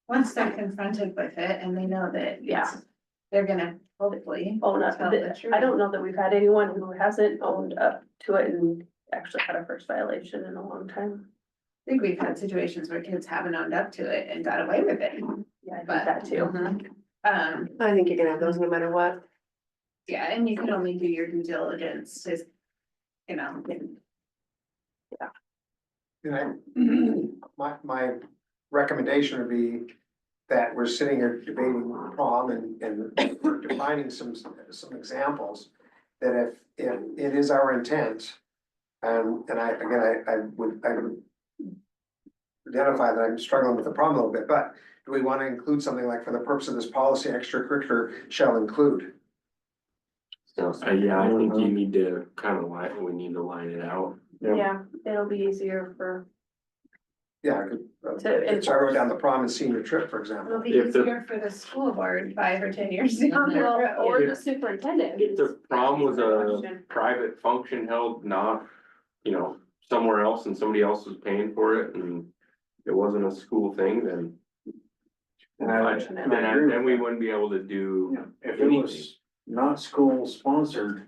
once they're confronted with it and they know that, they're gonna hopefully. Oh, tell the truth. I don't know that we've had anyone who hasn't owned up to it and actually had a first violation in a long time. I think we've had situations where kids haven't owned up to it and got away with it. Yeah, I think But- that too. I think you're gonna have those no matter what. Yeah, and you can only do your due diligence to, my recommendation would be that we're sitting here debating prom and we're defining some examples. That if it is our intent, and I would identify that I'm struggling with the problem a little bit, but do we want to include something like, for the purpose of this policy, extracurricular shall include? Yeah, I think you need to we need to line it out. Yeah, it'll be easier for, Yeah, I could, To so I wrote down the prom and senior trip, for it'll example. be If the- easier for the school board 5 or 10 years down the road. or the superintendent. If the prom was a private function held not, somewhere else and somebody else was paying for it and it wasn't a school thing, then. And I agree Then with we that. wouldn't be able to do. Yeah, if it was not school sponsored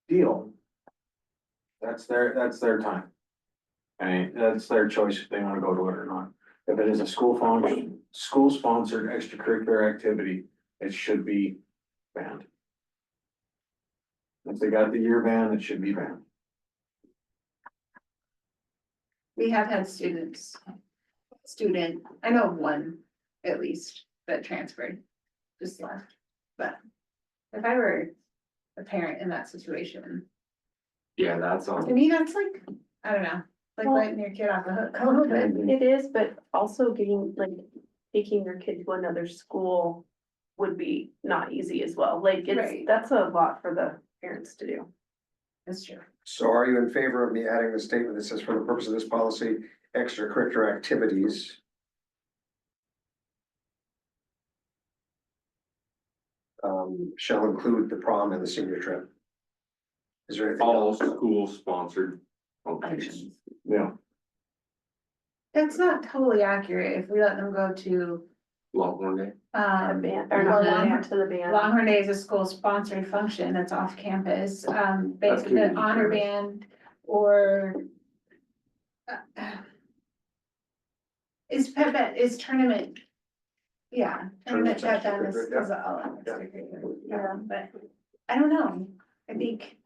deal. That's their time. And that's their choice if they wanna go to it or not. If it is a school function, school sponsored extracurricular activity, it should be banned. If they got the year ban, it should be banned. We have had I know one at least that transferred, just left, but If I were a parent in that situation, Yeah, that's to on. me, that's like, I don't know, like Well- letting your kid off the hook a little bit. It is, but also getting, like, taking your kid to another school would be not easy as well. Like, Right. that's a lot for the parents to do. That's true. So are you in favor of me adding the statement that says, for the purpose of this policy, extracurricular activities shall include the prom and the senior trip? Is there anything All else? school sponsored functions. Yeah, It's not totally accurate if we let them go to, Longhorn Day. A band, or well, not, Longhorn, to the band. Longhorn Day is a school sponsored function that's off campus, basically the community honor service. band or. Is pep band, is tournament. Yeah, tournament Tournament's pep band is extracurricular, all extracurricular, yeah, but I don't know, I think.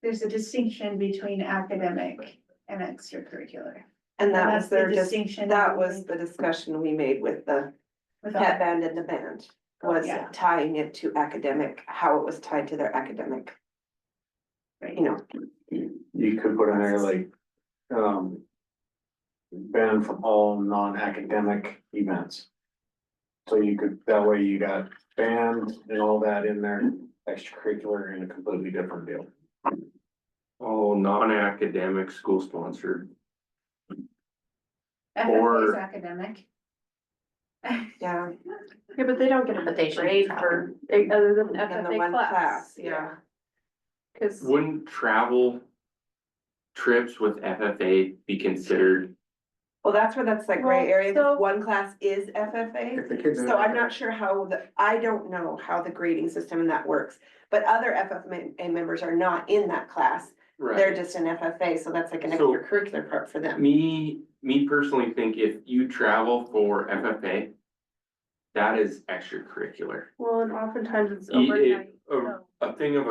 There's a distinction between academic and extracurricular. And that that's was the their, distinction that that was we- the discussion we made with the With pet all, band and the band. Was Yeah. tying it to academic, how it was tied to their academic, you know. You could put in there like, ban from all non-academic events. So you could, that way you got band and all that in there, extracurricular in a completely different deal. Oh, non-academic, school sponsored. FFA is or- academic. Yeah, Yeah, but they don't get But they a should grade travel. for, other than in the FFA one class. class, yeah. Cause, Wouldn't travel trips with FFA be considered? Well, that's where that's that gray Well, area, so- because one class is FFA. If the kids. So I'm not sure how I don't know how the grading system and that works, but other FFA members are not in that class. They're just an FFA, so that's like an So- extracurricular part for them. Me personally think if you travel for FFA, that is extracurricular. well, and oftentimes it's E- overnight. A thing of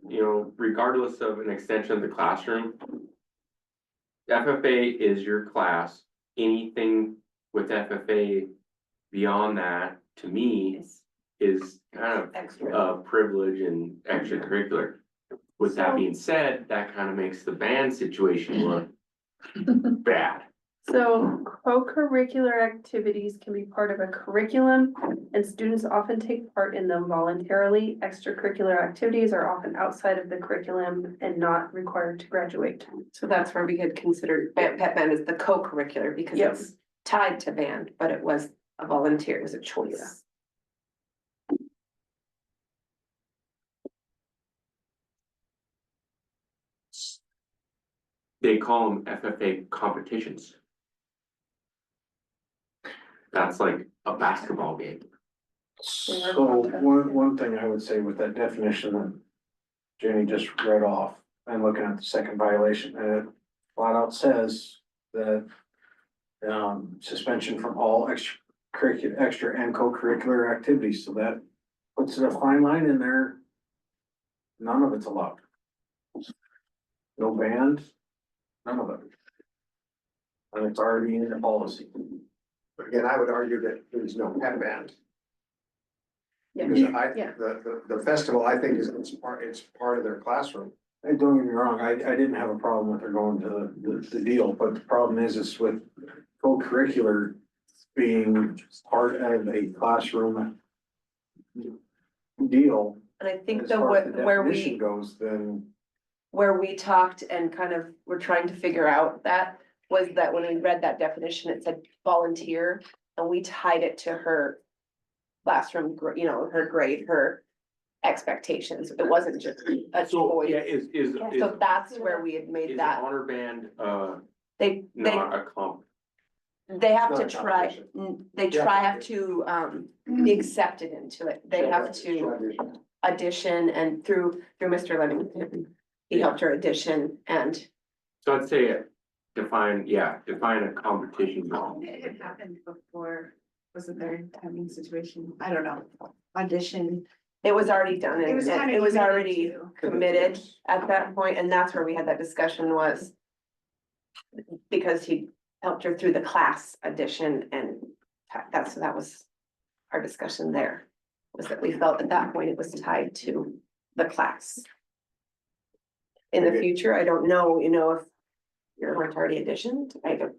you know, regardless of an extension of the classroom. FFA is your class, anything with FFA beyond that, to me, is kind of Extra. a privilege and extracurricular. With that being said, that kind of makes the band situation look bad. So co-curricular activities can be part of a curriculum and students often take part in them voluntarily. Extracurricular activities are often outside of the curriculum and not required to graduate. So that's where we had considered pet band as the co-curricular because Yep. it's tied to band, but it was a volunteer, it was a choice. They call them FFA competitions. That's like a basketball game. So one thing I would say with that definition that Jenny just read off, and looking at the second violation, and it flat out says that suspension from all extra and co-curricular activities, so that puts a fine line in there. None of it's allowed. No band, none of it. And it's already in the policy. But again, I would argue that there's no pep band. Yeah. Because Yeah. the festival, I think is, it's part of their classroom. And don't get me wrong, I didn't have a problem with her going to the deal, but the problem is with co-curricular being part of a classroom deal. And I think as the far as where definition we, goes, then where we talked and kind of were trying to figure out that was that when we read that definition, it said volunteer, and we tied it to her classroom, you know, her grade, her expectations. It wasn't just a So, yeah, choice. is So that's where we had is made an that, honor band, they, not a comp? they have It's to not a try, competition. they Yeah. try have to, be accepted into it. They have to audition and through Mr. Lemmington. He helped her audition and So I'd say define a competition. It had happened before, wasn't there a timing situation? I don't know, audition. it was already done and It was kind of. it was already to. committed at that point, and that's where we had that discussion was. Because he helped her through the class audition and that was our discussion there. was that we felt at that point it was tied to the class. In the Okay. future, I don't know, if you're weren't already additioned, I don't,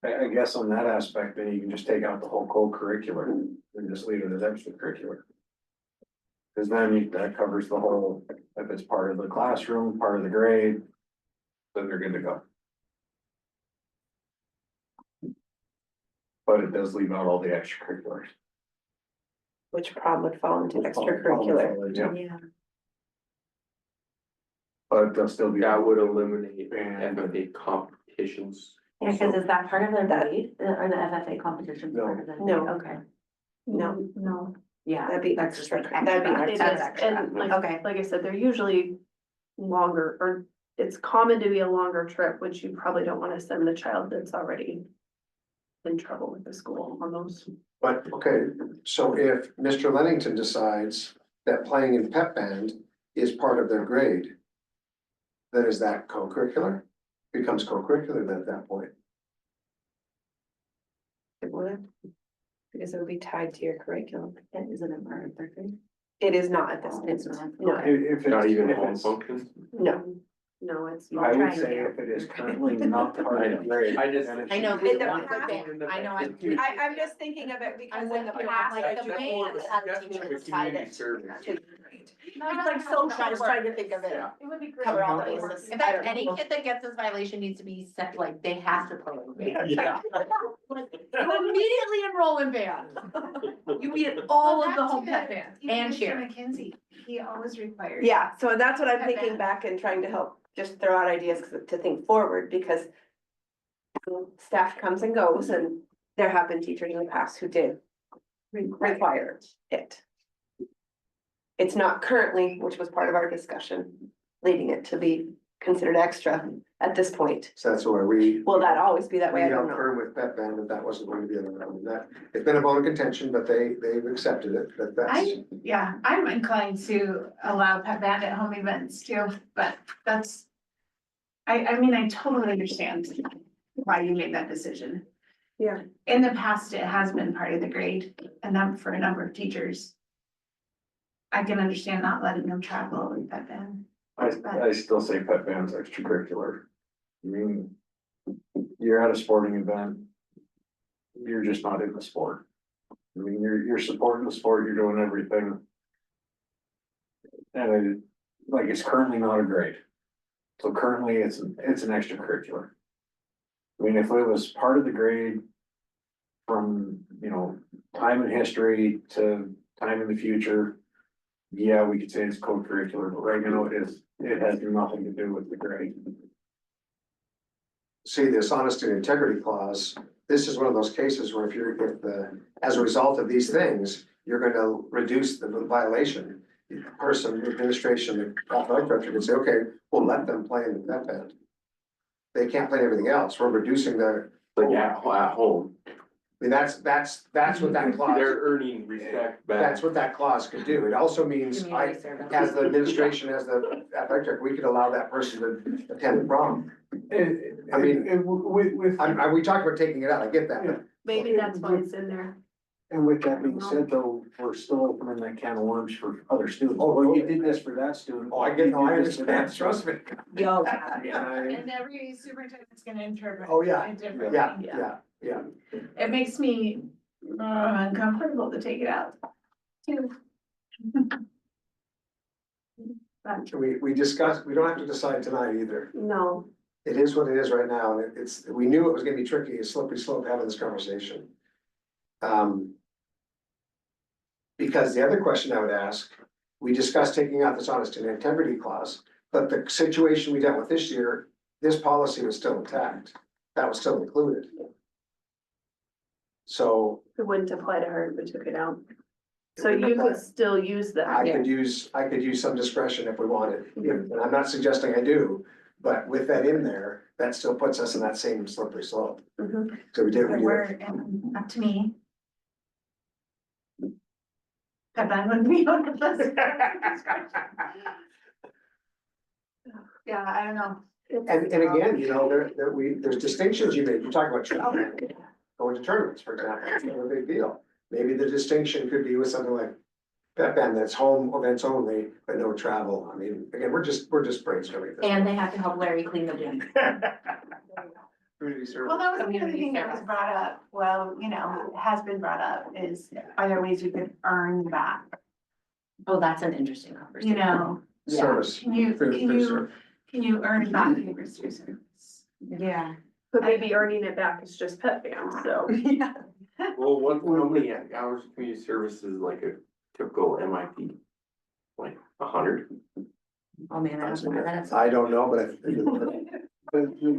I guess on that aspect, then you can just take out the whole co-curricular and just leave it as extracurricular. Cause then that covers the whole, if it's part of the classroom, part of the grade, then they're good to go. But it does leave out all the extracurriculars. which prom would fall into extracurricular. Yeah, Yeah. but they'll still be. That would eliminate And- FFA competitions. Yeah, cause is that part of their grade, or the FFA competition? No. No. Okay, No, No. yeah. that'd be That's extra, extra. that'd be It extra. is, extra. and like, Okay. like I said, they're usually longer, or it's common to be a longer trip, which you probably don't wanna send the child that's already in trouble with the school on those. But, okay, so if Mr. Lennington decides that playing in pep band is part of their grade, then is that co-curricular? Becomes co-curricular then at that point. It would. Because it would be tied to your curriculum. And isn't it part of their grade? It is not at this It's point. not. No, If Not it's, even if home it's, functions. no. No, it's. I would trying say to- if it is currently not part of the grade. I just- then it I should know, be- In the one past- thing, I know, I'm just thinking of it because I'm in with the you. past, Like, I the just- band had a teacher that tied it to the grade. No, It's like so, I was trying to think of it. It would be great. Cover all No, the it bases. works. In fact, any kid that gets this violation needs to be set, like, they have to play in band. Yeah. You immediately enroll in band. You get all of the home pep band and cheer. McKenzie, he always required. Yeah, so that's what I'm Pep thinking band. back and trying to help just throw out ideas to think forward because staff comes and goes and there have been teachers in the past who did require it. It's not currently, which was part of our discussion, leading it to be considered extra at this point. So that's where we. Will that always be that We way? I don't held know. firm with pep band that wasn't going to be in the room. That, it's been a bone of contention, but they've accepted it, but that's. Yeah, I'm inclined to allow pep band at home events too, but that's. I mean, I totally understand why you made that decision. Yeah. In the past, it has been part of the grade and then for a number of teachers. I can understand not letting them travel with pep band. I still say pep band's extracurricular. I mean, you're at a sporting event. You're just not in the sport. I mean, you're supporting the sport, you're doing everything. And like, it's currently not a grade. So currently, it's an extracurricular. I mean, if it was part of the grade. From, time in history to time in the future. Yeah, we could say it's co-curricular, but right now it has nothing to do with the grade. See, this honesty and integrity clause, this is one of those cases where as a result of these things, you're gonna reduce the violation. The person, the administration, the athletic director can say, okay, we'll let them play in the pep band. They can't play everything else, we're reducing their, Like at home, I mean, that's what that clause, they're earning respect back. that's what that clause could do. It also means Community service. as the administration, as the athletic director, we could allow that person to attend the prom. I mean- with. We talked about taking it out, I get that, but Maybe that's why it's in there. And with that being said, though, we're still opening that can of worms for other students. Oh, well, you did this for that student. I get, no, I You did this for that understand, trust me. Yo. And every superintendent's gonna interpret. Oh, yeah. it differently. Yeah. It makes me uncomfortable to take it out. Too. But We discussed, we don't have to decide tonight either. No, It is what it is right now, and we knew it was gonna be tricky, a slippery slope having this conversation. Because the other question I would ask, we discussed taking out this honesty and integrity clause, but the situation we dealt with this year, this policy was still intact. That was still included. So it wouldn't apply to her if we took it out. So you could still use I that. could use some discretion if we wanted, and I'm not suggesting I do, but with that in there, that still puts us in that same slippery slope. Mhm. So we did, but we're, up to me. Pep band would be on the list. Yeah, I don't know. And again, there's distinctions you made, you talk about travel, going to tournaments, for example, it's not a big deal. Maybe the distinction could be with something like Pep band that's home events only, but no travel. I mean, again, we're just brainstorming. this. And they have to help Larry clean the gym. Community service. Well, that was the other Community thing that was service. brought up, well, you know, has been brought up is, are there ways you could earn back? Oh, that's an interesting conversation. You know, Yeah. Service. can you, Food- can food you, service. can you earn back papers through service? Yeah. But maybe earning it back is just pet band, so. Yeah. Well, how many hours of community service is like a typical MIP? Like 100? Oh, man, I don't know that. I don't know, but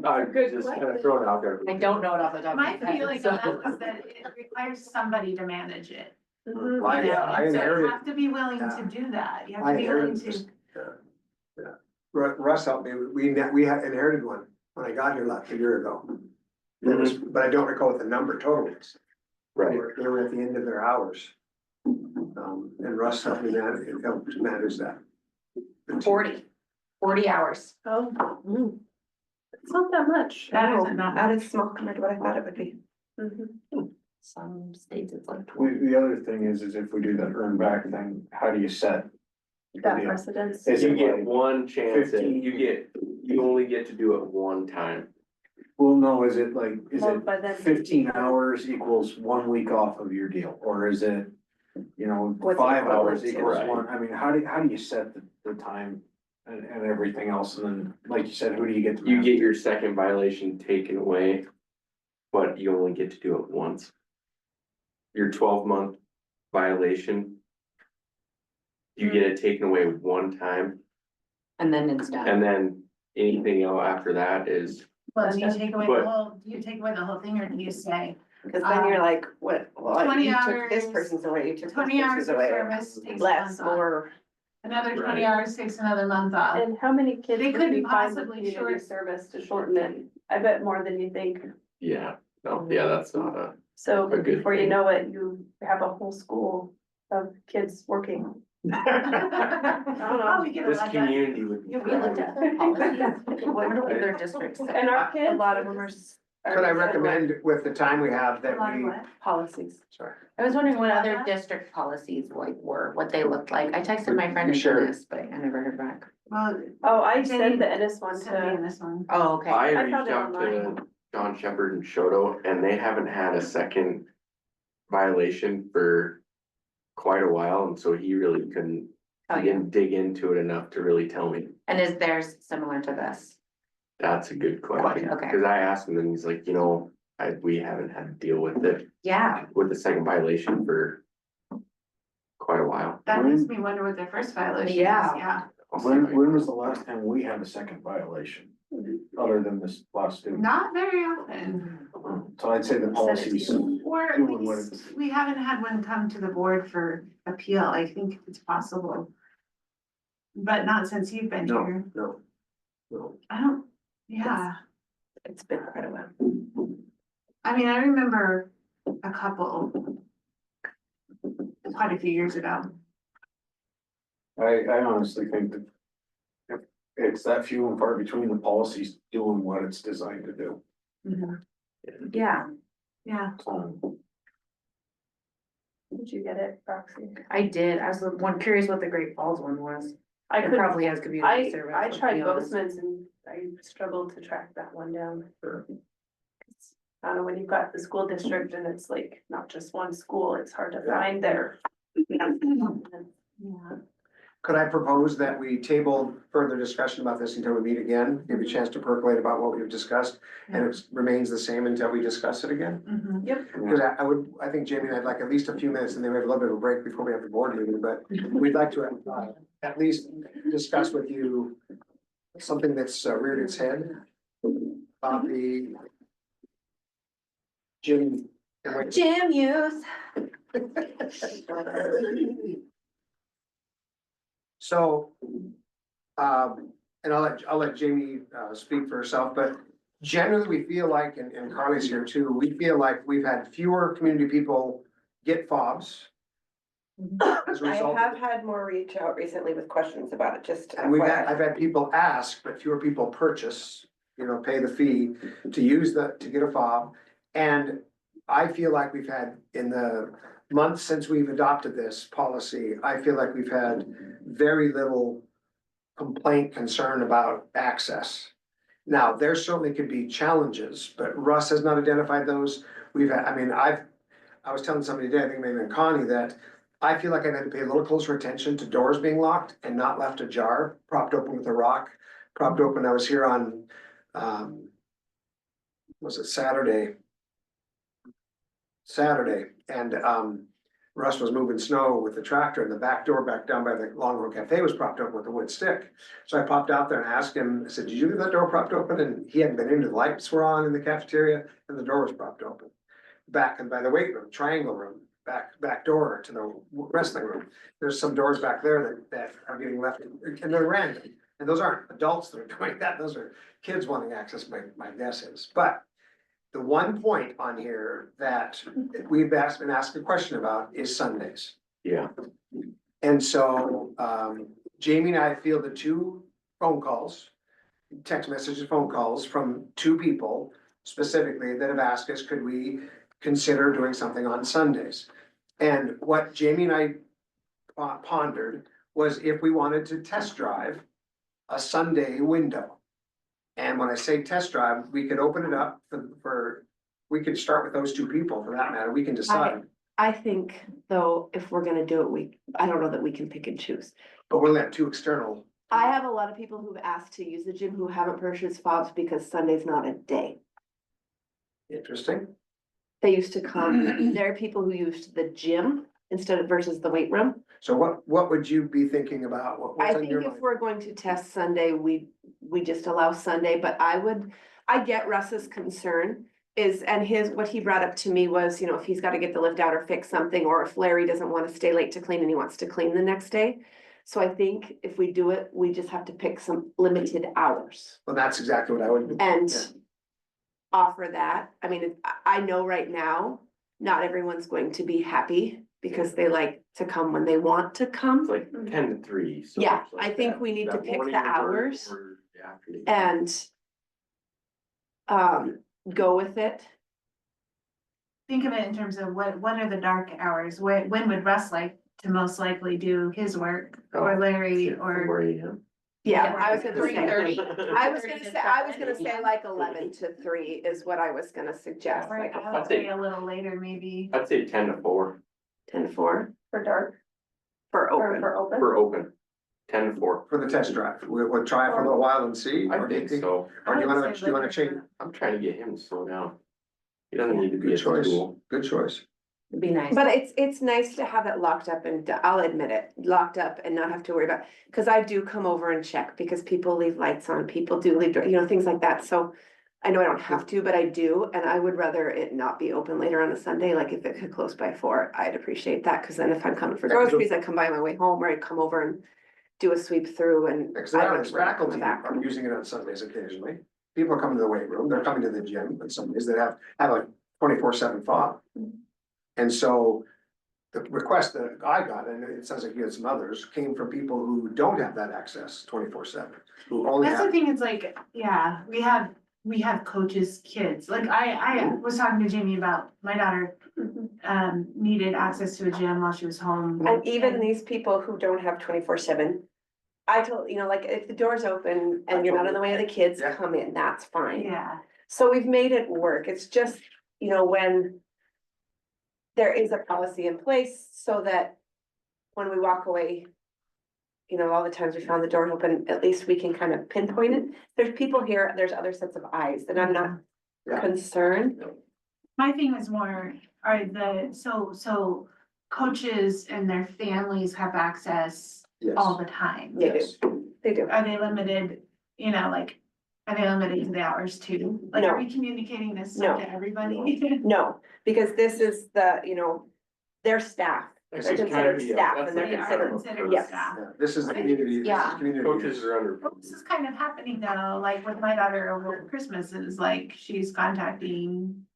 I just kind of throw it out there. I don't know it off the top of my My head. feeling so- on that was that it requires somebody to manage it. Mhm. I- You know, I and so you inherited- have to be willing to yeah. do that, you have I to be willing inherited to. this. Russ helped me, we had inherited one when I got here a year ago. It was, but I don't recall what the number total is. Right. They were at the end of their hours. And Russ helped me helped manage that. 40 hours. Oh, it's not that much. That isn't not That is small compared to what I thought it would be. Mhm. Some states it's like. The other thing is if we do that earn back thing, how do you set? That Yeah. precedence. Is You it get like, one chance, at- 15? you only get to do it one time. well, no, is it like, is Well, it by then- 15 hours equals 1 week off of your deal? Or is it, you know, What's it 5 hours equivalent to? equals Right. one? I mean, how do you set the time and everything else? And then, like you said, who do you get to? You manage? get your second violation taken away, but you only get to do it once. Your 12-month violation. You get it taken away one time, And then it's done. and then anything else after that is, Well, do you take away But- the whole, do you take away the whole thing, or do you say Cause then you're like, what, well, 20 you took this hours- person's away, you took this 20 hours person's of away. service takes a Less, month off. more, Another 20 Right. hours takes another month off? And how many kids They would could be fine with possibly community short- service to shorten it? I bet more than you think. yeah, no, yeah, that's not a. So A good before you thing. know it, you have a whole school of kids working. Oh, we get a This lot done. community would. be Yeah, we looked at their policies. I wonder what other districts. say. And our a kids. lot of them are. Could I recommend with the time we have A that lot of we, what? Policies. sorry, I was wondering what other district policies like were, what they looked like. I texted my friend in Sure. this, but I never heard back. Well, Oh, I Jenny sent the Ennis one send me to, this one. Oh, okay. I I reached found it out to online. John Shepherd and Shoto, and they haven't had a second violation for quite a while, and so he really couldn't. Oh, He yeah. didn't dig into it enough to really tell me. And is theirs similar to this? That's a good question, Okay. cause I asked him and he's like, you know, we haven't had to deal with it, Yeah. with the second violation for quite a while. That makes me wonder what their first violation is, Yeah. yeah. I'll see if I When can- was the last time we had a second violation? Other than this last student? Not very often. So I'd say the policies, Or at Doing what least, we haven't had one come to the board for appeal, I think it's possible. But not since you've been no, here, no. I don't, yeah, It's been quite a while. I mean, I remember a couple. Quite a few years ago. I honestly think that if it's that few and far between the policies doing what it's designed to do. Yeah, Yeah, So, did you get it, Roxy? I did. I was curious what the Great Falls one was. I It could, probably has community service. I let's tried be honest. Bozeman's and I struggled to track that one down. Sure. I don't know, when you've got the school district and it's like not just one school, it's hard to Yeah. find there. yeah. Could I propose that we table further discussion about this until we meet again, give you a chance to percolate about what we've discussed, and it remains the same until we discuss it again? Mhm. Because I think Jamie and I'd like at least a few minutes, and then we have a little bit of a break before we have the board meeting, but we'd like to at least discuss with you something that's reared its head about the gym. Gym use. So, and I'll let Jamie, speak for herself, but generally, we feel like, and Carly's here too, we feel like we've had fewer community people get fobs. As a I result, have had more reach out recently with questions about it, just. and FYI. I've had people ask, but fewer people purchase, pay the fee to use to get a fob. And I feel like we've had in the months since we've adopted this policy, I feel like we've had very little complaint, concern about access. Now, there certainly could be challenges, but Russ has not identified those. We've had, I mean, I was telling somebody today, I think maybe Connie, that I feel like I've had to pay a little closer attention to doors being locked and not left ajar, propped open with a rock, propped open. I was here on, was it Saturday? And Russ was moving snow with the tractor, and the back door back down by the Long Road Cafe was propped open with a wood stick. So I popped out there and asked him, I said, did you leave that door propped open? And he hadn't been into, the lights were on in the cafeteria and the door was propped open. Back and by the weight room, triangle room, back door to the wrestling room. There's some doors back there that are getting left, and they're random. And those aren't adults that are doing that, those are kids wanting access, my guess is. But the one point on here that we've been asked a question about is Sundays. Yeah. And so, Jamie and I fielded 2 phone calls, text messages, phone calls from 2 people specifically that have asked us, could we consider doing something on Sundays? And what Jamie and I pondered was if we wanted to test drive a Sunday window. And when I say test drive, we could open it up we could start with those 2 people for that matter, we can decide. I think though, if we're gonna do it, I don't know that we can pick and choose. But we'll have 2 external. I have a lot of people who've asked to use the gym who haven't purchased fobs because Sunday's not a day. Interesting. They used to come, there are people who used the gym instead of versus the weight room. So what would you be thinking about? I What's on think your if mind? we're going to test Sunday, we just allow Sunday, but I get Russ's concern is, and what he brought up to me was, if he's gotta get the lift out or fix something, or if Larry doesn't wanna stay late to clean and he wants to clean the next day. So I think if we do it, we just have to pick some limited hours Well, that's exactly what I would. and Yeah. offer that. I mean, I know right now, not everyone's going to be happy because they like to come when they want to come. It's like 10 to 3. so Yeah, it's like I think that- we need to that pick morning the or hours the afternoon. and go with it. Think of it in terms of what are the dark hours? When would Russ like to most likely do his work, or Larry, Yeah, or? 4 a.m. Yeah, I was gonna say, 3:30. I was gonna say like 11 to 3 is what I was gonna suggest, Or like I would say a little later, maybe. I'd say 10 to 4 10 to 4 For dark for or open. for open? for open. 10 to 4. For the test drive, we'll try it for a little while and see. I Or do you think so. Or do you I would wanna, say do you wanna later. change? I'm trying to get him to slow down. He doesn't need to be Good at choice, school. good choice. It'd be nice. But it's nice to have it locked up and I'll admit it, locked up and not have to worry about, cause I do come over and check because people leave lights on, people do leave, things like that. So I know I don't have to, but I do, and I would rather it not be open later on a Sunday, like if it could close by 4, I'd appreciate that, cause then if I'm coming for Yeah, 'cause groceries, I come by my way home, or I come over and do a sweep through and. Because I the don't honest have to worry about faculty the back. are using it on Sundays occasionally. People are coming to the weight room, they're coming to the gym on Sundays that have a 24/7 fob. And so the request that I got, and it sounds like you had some others, came from people who don't have that access 24/7, who only That's the have. thing, it's like, yeah, we have coaches' kids, like I was talking to Jamie about my daughter. Needed access to a gym while she was home. And even these people who don't have 24/7, I told, like if the door's open and you're not in the way of the kids, Yeah. come in, that's fine. Yeah, So we've made it work. It's just, when there is a policy in place so that when we walk away, all the times we found the door open, at least we can kind of pinpoint it. There's people here, there's other sets of eyes, and I'm not Yeah. concerned. my thing was more, so coaches and their families have access all the time. They do, Yes. they do. Are they limited, are they limited to the hours too? Like, No. are we communicating this No. stuff to everybody? No, because this is their staff. This They're is kind considered of, yeah, staff that's and they're like They a are considered, considered yes. staff. Yeah, this is the community, this is Yeah. community. Coaches use. are under. Well, this is kind of happening though, like with my daughter over Christmas is like, she's contacting,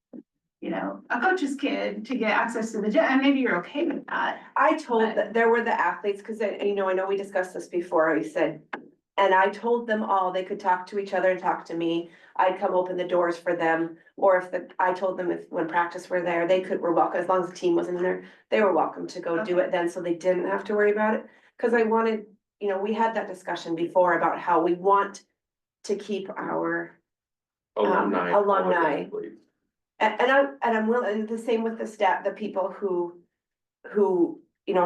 a coach's kid to get access to the gym, and maybe you're okay with that. I told that there were the athletes, cause I know we discussed this before, I said, And I told them all, they could talk to each other and talk to me. I'd come open the doors for them. Or I told them if, when practice were there, were welcome, as long as the team wasn't in there, they were welcome to go do it then, so they didn't have to worry about it. Cause I wanted, we had that discussion before about how we want to keep our, Alumni. alumni. and I'm willing, the same with the staff, the people who,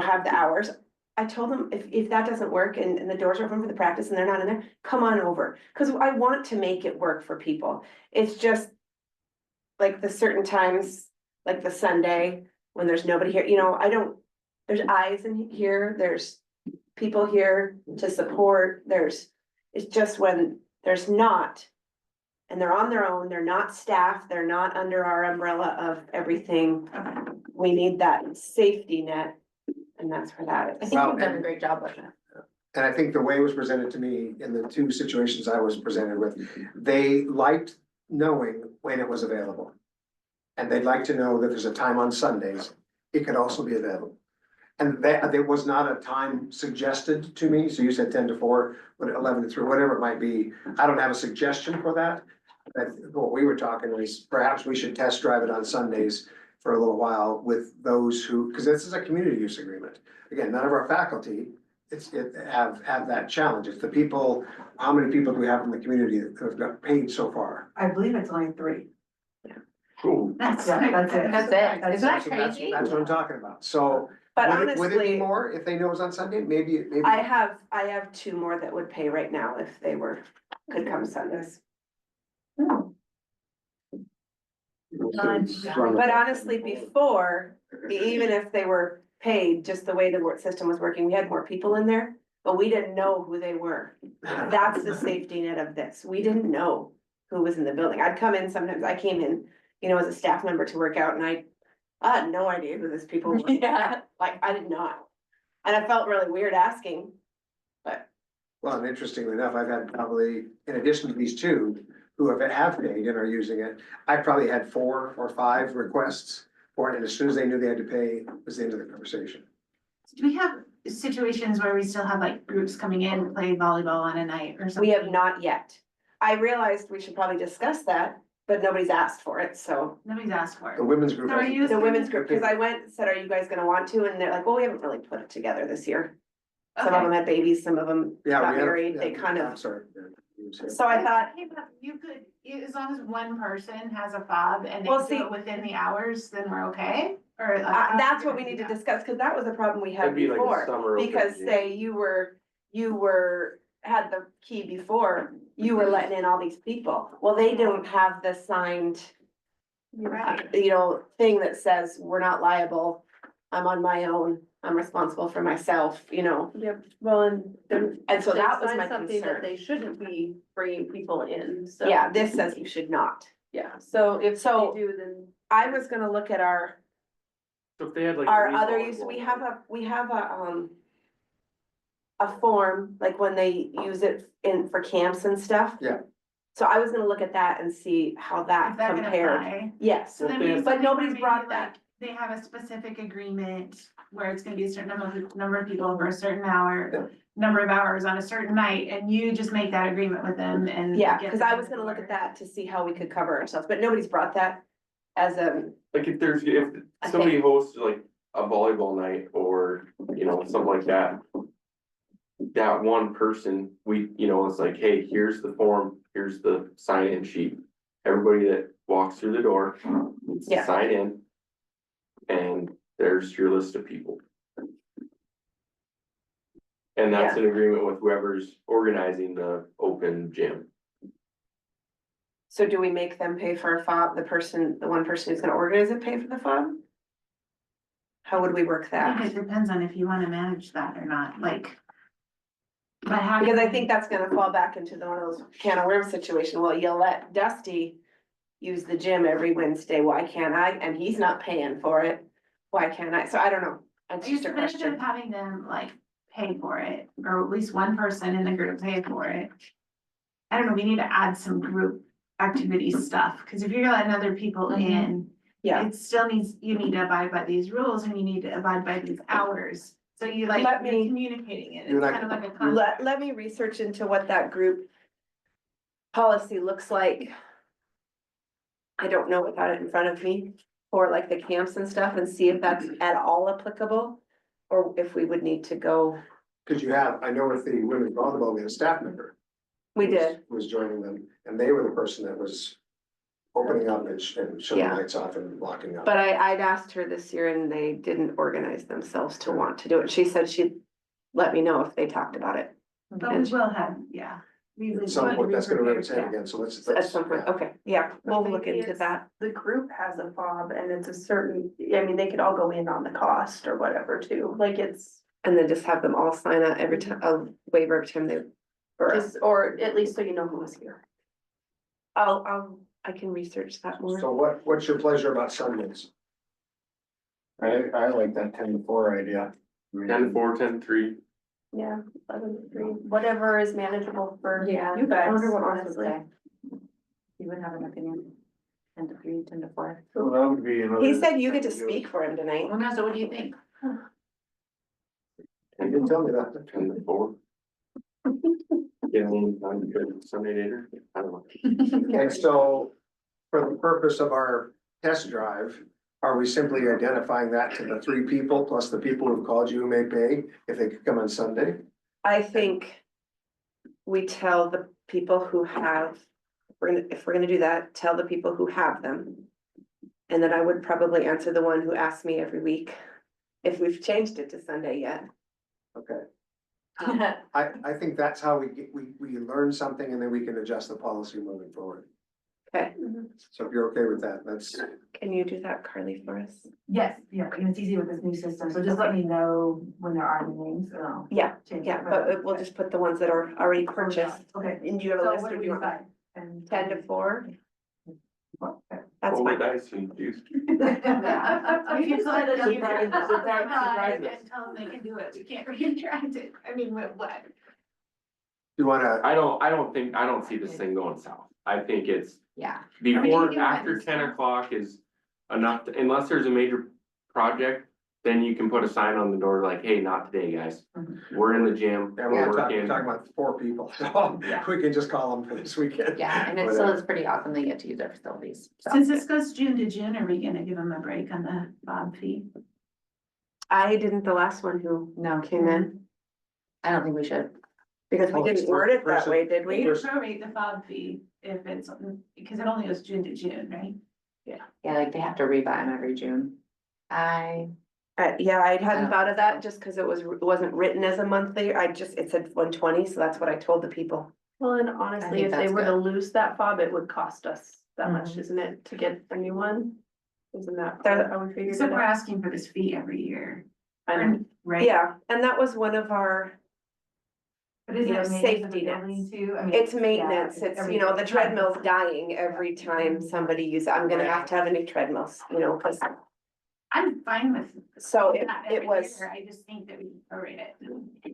have the hours. I told them if that doesn't work and the doors are open for the practice and they're not in there, come on over. Cause I want to make it work for people. It's just like the certain times, like the Sunday when there's nobody here, there's eyes in here, there's people here to support, it's just when there's not. And they're on their own, they're not staff, they're not under our umbrella of everything. We need that safety net. And that's where that I is. think you've done a great job with it. And I think the way it was presented to me in the two situations I was presented with, they liked knowing when it was available. And they'd like to know that there's a time on Sundays, it could also be available. And there was not a time suggested to me, so you said 10 to 4, but 11 to 3, whatever it might be. I don't have a suggestion for that. What we were talking was perhaps we should test drive it on Sundays for a little while with those who, because this is a community use agreement. Again, none of our faculty have that challenge. It's the people, how many people do we have in the community that have got paid so far? I believe it's only 3. Cool. That's Yeah, that's it. That's it. Isn't that So that's- crazy? That's what I'm talking about. So But would it be honestly, more if they know it's on Sunday? Maybe. I have 2 more that would pay right now if they could come Sundays. But honestly, before, even if they were paid, just the way the work system was working, we had more people in there, but we didn't know who they were. That's the safety net of this. We didn't know who was in the building. I'd come in, sometimes I came in, as a staff member to work out and I had no idea who these people were. Yeah. Like, I did not. And I felt really weird asking, but Well, and interestingly enough, I've had probably, in addition to these 2 who have paid and are using it, I probably had 4 or 5 requests for it, and as soon as they knew they had to pay, it was the end of the conversation. Do we have situations where we still have like groups coming in to play volleyball on a night or something? we have not yet. I realized we should probably discuss that, but nobody's asked for it, so. Nobody's asked for The it. women's group. So are hasn't- you- The women's group, cause I went and said, are you guys gonna want to? And they're like, well, we haven't really put it together this year. Some of Okay. them had babies, some of them Yeah, got we have- married, yeah, they kind I'm of, sorry. Yeah, you said- so I thought, You could, as long as one person has a fob and they Well, do see- it within the hours, then we're okay? Or like, that's what we need to discuss, cause that was a problem we had That'd be like a before. summer open Because gym. say you had the key before, you were letting in all these people. Well, they don't have the signed, You're right. thing that says we're not liable. I'm on my own. I'm responsible for myself, Yep, well, and. And so they that was signed my something that concern. They shouldn't be bringing people in, so. Yeah, this says you should not. Yeah, so if So- they do, then. I was gonna look at our So if they had like. other use, we have a form, like when they use it for camps and stuff. Yeah. So I was gonna look at that and see how that Is that gonna compared. apply? Yes, So then Well, we. but nobody's maybe brought like, that. They have a specific agreement where it's gonna be a certain number of people for a certain hour, number of hours on a certain night, and you just make that agreement with them and. Yeah, get cause them I in was the gonna look door. at that to see how we could cover ourselves, but nobody's brought that as Like if I somebody hosts like a volleyball night or, something like that. That one person, it's like, hey, here's the form, here's the sign-in sheet. Everybody that walks through the door needs to Yeah. sign in. And there's your list of people. And that's an agreement with whoever's organizing the open gym. So do we make them pay for a fob, the one person who's gonna organize it pay for the fob? How would we work I think that? it depends on if you wanna manage that or not, like. By having. Because I think that's gonna fall back into one of those can of worms situation, well, you'll let Dusty use the gym every Wednesday, why can't I? And he's not paying for it, why can't I? So I don't know, it's just a Instead question. of having them like pay for it, or at least one person in the group pay for it. I don't know, we need to add some group activity stuff, cause if you're letting other people in. Yeah. It still needs, you need to abide by these rules and you need to abide by these hours. So you like, Let you're me- communicating it, You it's and I- kind of like a concept. let me research into what that group policy looks like. I don't know without it in front of me, for like the camps and stuff, and see if that's at all applicable. Or if we would need to go, Cause you have, I know with the women's volleyball, we had a staff member. we did, Was joining them, and they were the person that was opening up and shutting Yeah. lights off and locking up. but I'd asked her this year and they didn't organize themselves to want to do it. She said she'd let me know if they talked about it But we will have, yeah. We At would- some point, we that's gonna rear prepared, its head yeah. again, so let's. at some point. yeah. Okay, yeah, we'll But look maybe into it's- that. The group has a fob and it's a certain, I mean, they could all go in on the cost or whatever too, like it's And then just have them all sign up every time, a waiver every time they, or just, or at least so you know who was here. I can research that more. So what's your pleasure about Sundays? I like that 10 to 4 idea. 10-4, 10-3. Yeah, 11-3, whatever is manageable for Yeah. you guys, I wonder what Ross would honestly. say. You would have an opinion. 10 to 3, 10 to 4. So that would be another. He said you get to speak for him tonight. Well, now, so what do you think? You didn't tell me that. 10-4. Yeah, I'm good. Sunday later, I don't know. And so, for the purpose of our test drive, are we simply identifying that to the 3 people plus the people who've called you who may pay if they could come on Sunday? I think we tell the people who have, if we're gonna do that, tell the people who have them. And then I would probably answer the one who asks me every week if we've changed it to Sunday yet. Okay, I think that's how we learn something and then we can adjust the policy moving forward. Okay, So if you're okay with that, that's, can you do that, Carly, for us? Yes, yeah, and it's easy with this new system, so just let me know when there are names, and I'll Yeah, change it. yeah, but we'll just put the ones that are already purchased. Okay. And do you have a So list what or do do we you want decide? And 10 to 4? Okay. That's Roll the fine. dice, you juice. If you could, Surprise, surprise us. and tell them they can do it, we can't retract it, I mean, what? you wanna, I don't see this thing going south. I think it's Yeah. you before, can after let us 10 know. o'clock is enough, unless there's a major project. Then you can put a sign on the door like, hey, not today, guys. We're in the gym, yeah, we're we're talking working. about 4 people, so Yeah. we can just call them for this weekend. Yeah, and it still is pretty awesome they get to use our facilities. So. Since this goes June to June, are we gonna give them a break on the fob fee? I didn't the last one who No, came in, I don't think we should. because we Oh, didn't it's word it that person- way, did We we? can prorate the fob fee if it's, because it only goes June to June, right? Yeah, like they have to rebuy them every June. Yeah, I hadn't Oh. thought of that just because it wasn't written as a monthly. It said 120, so that's what I told the people. Well, and honestly, think if they that's were to good. lose that fob, it would cost us that much, Mhm. isn't it, to get a new one? Isn't that That- how we figured Except it we're out? asking for this fee every year, I know. right? Yeah, and that was one of our, But isn't you know, it maintenance of safety the building nets. too? I mean, It's yeah, maintenance, it's, you know, the everything. treadmill's dying every time somebody uses, I'm gonna have to have a new treadmill, you know, because, I'm fine with so not it every was. year, I just think that we prorate it.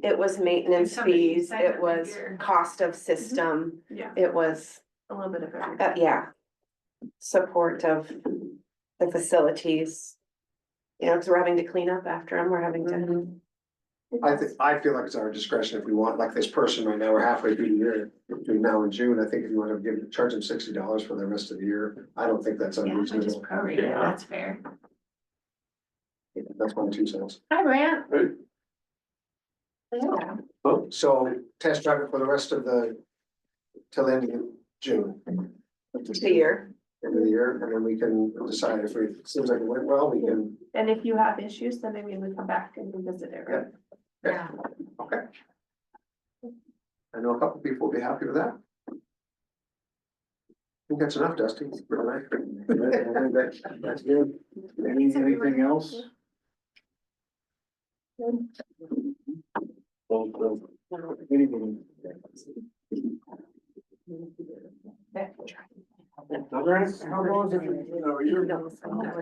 It was maintenance If somebody fees, said it it was here. cost of system, Yeah, it was, a little bit of everything. yeah. Support of the facilities. You know, because we're having to clean up after them, we're having to, I feel like it's our discretion if we want, like this person right now, we're halfway through the year, between now and June, I think if you wanna charge them $60 for the rest of the year, I don't think that's Yeah, I just unreasonable. prorate it, Yeah. that's fair. That's my 2 cents. Hi, Brant. Hey. Yeah. So test drive it for the rest of till the end of June, the year. end of the year, and then we can decide if it seems like it went well, we can, And if you have issues, then maybe we come back and revisit it, right? Yeah. okay. I know a couple people will be happy with that. I think that's enough, Dusty. That's good. Anything else? Anything? How long is it,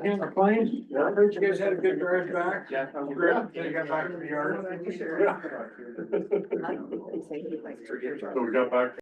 in the plane? I heard you guys had a good drive back. Yeah. You got back to the yard. So we got back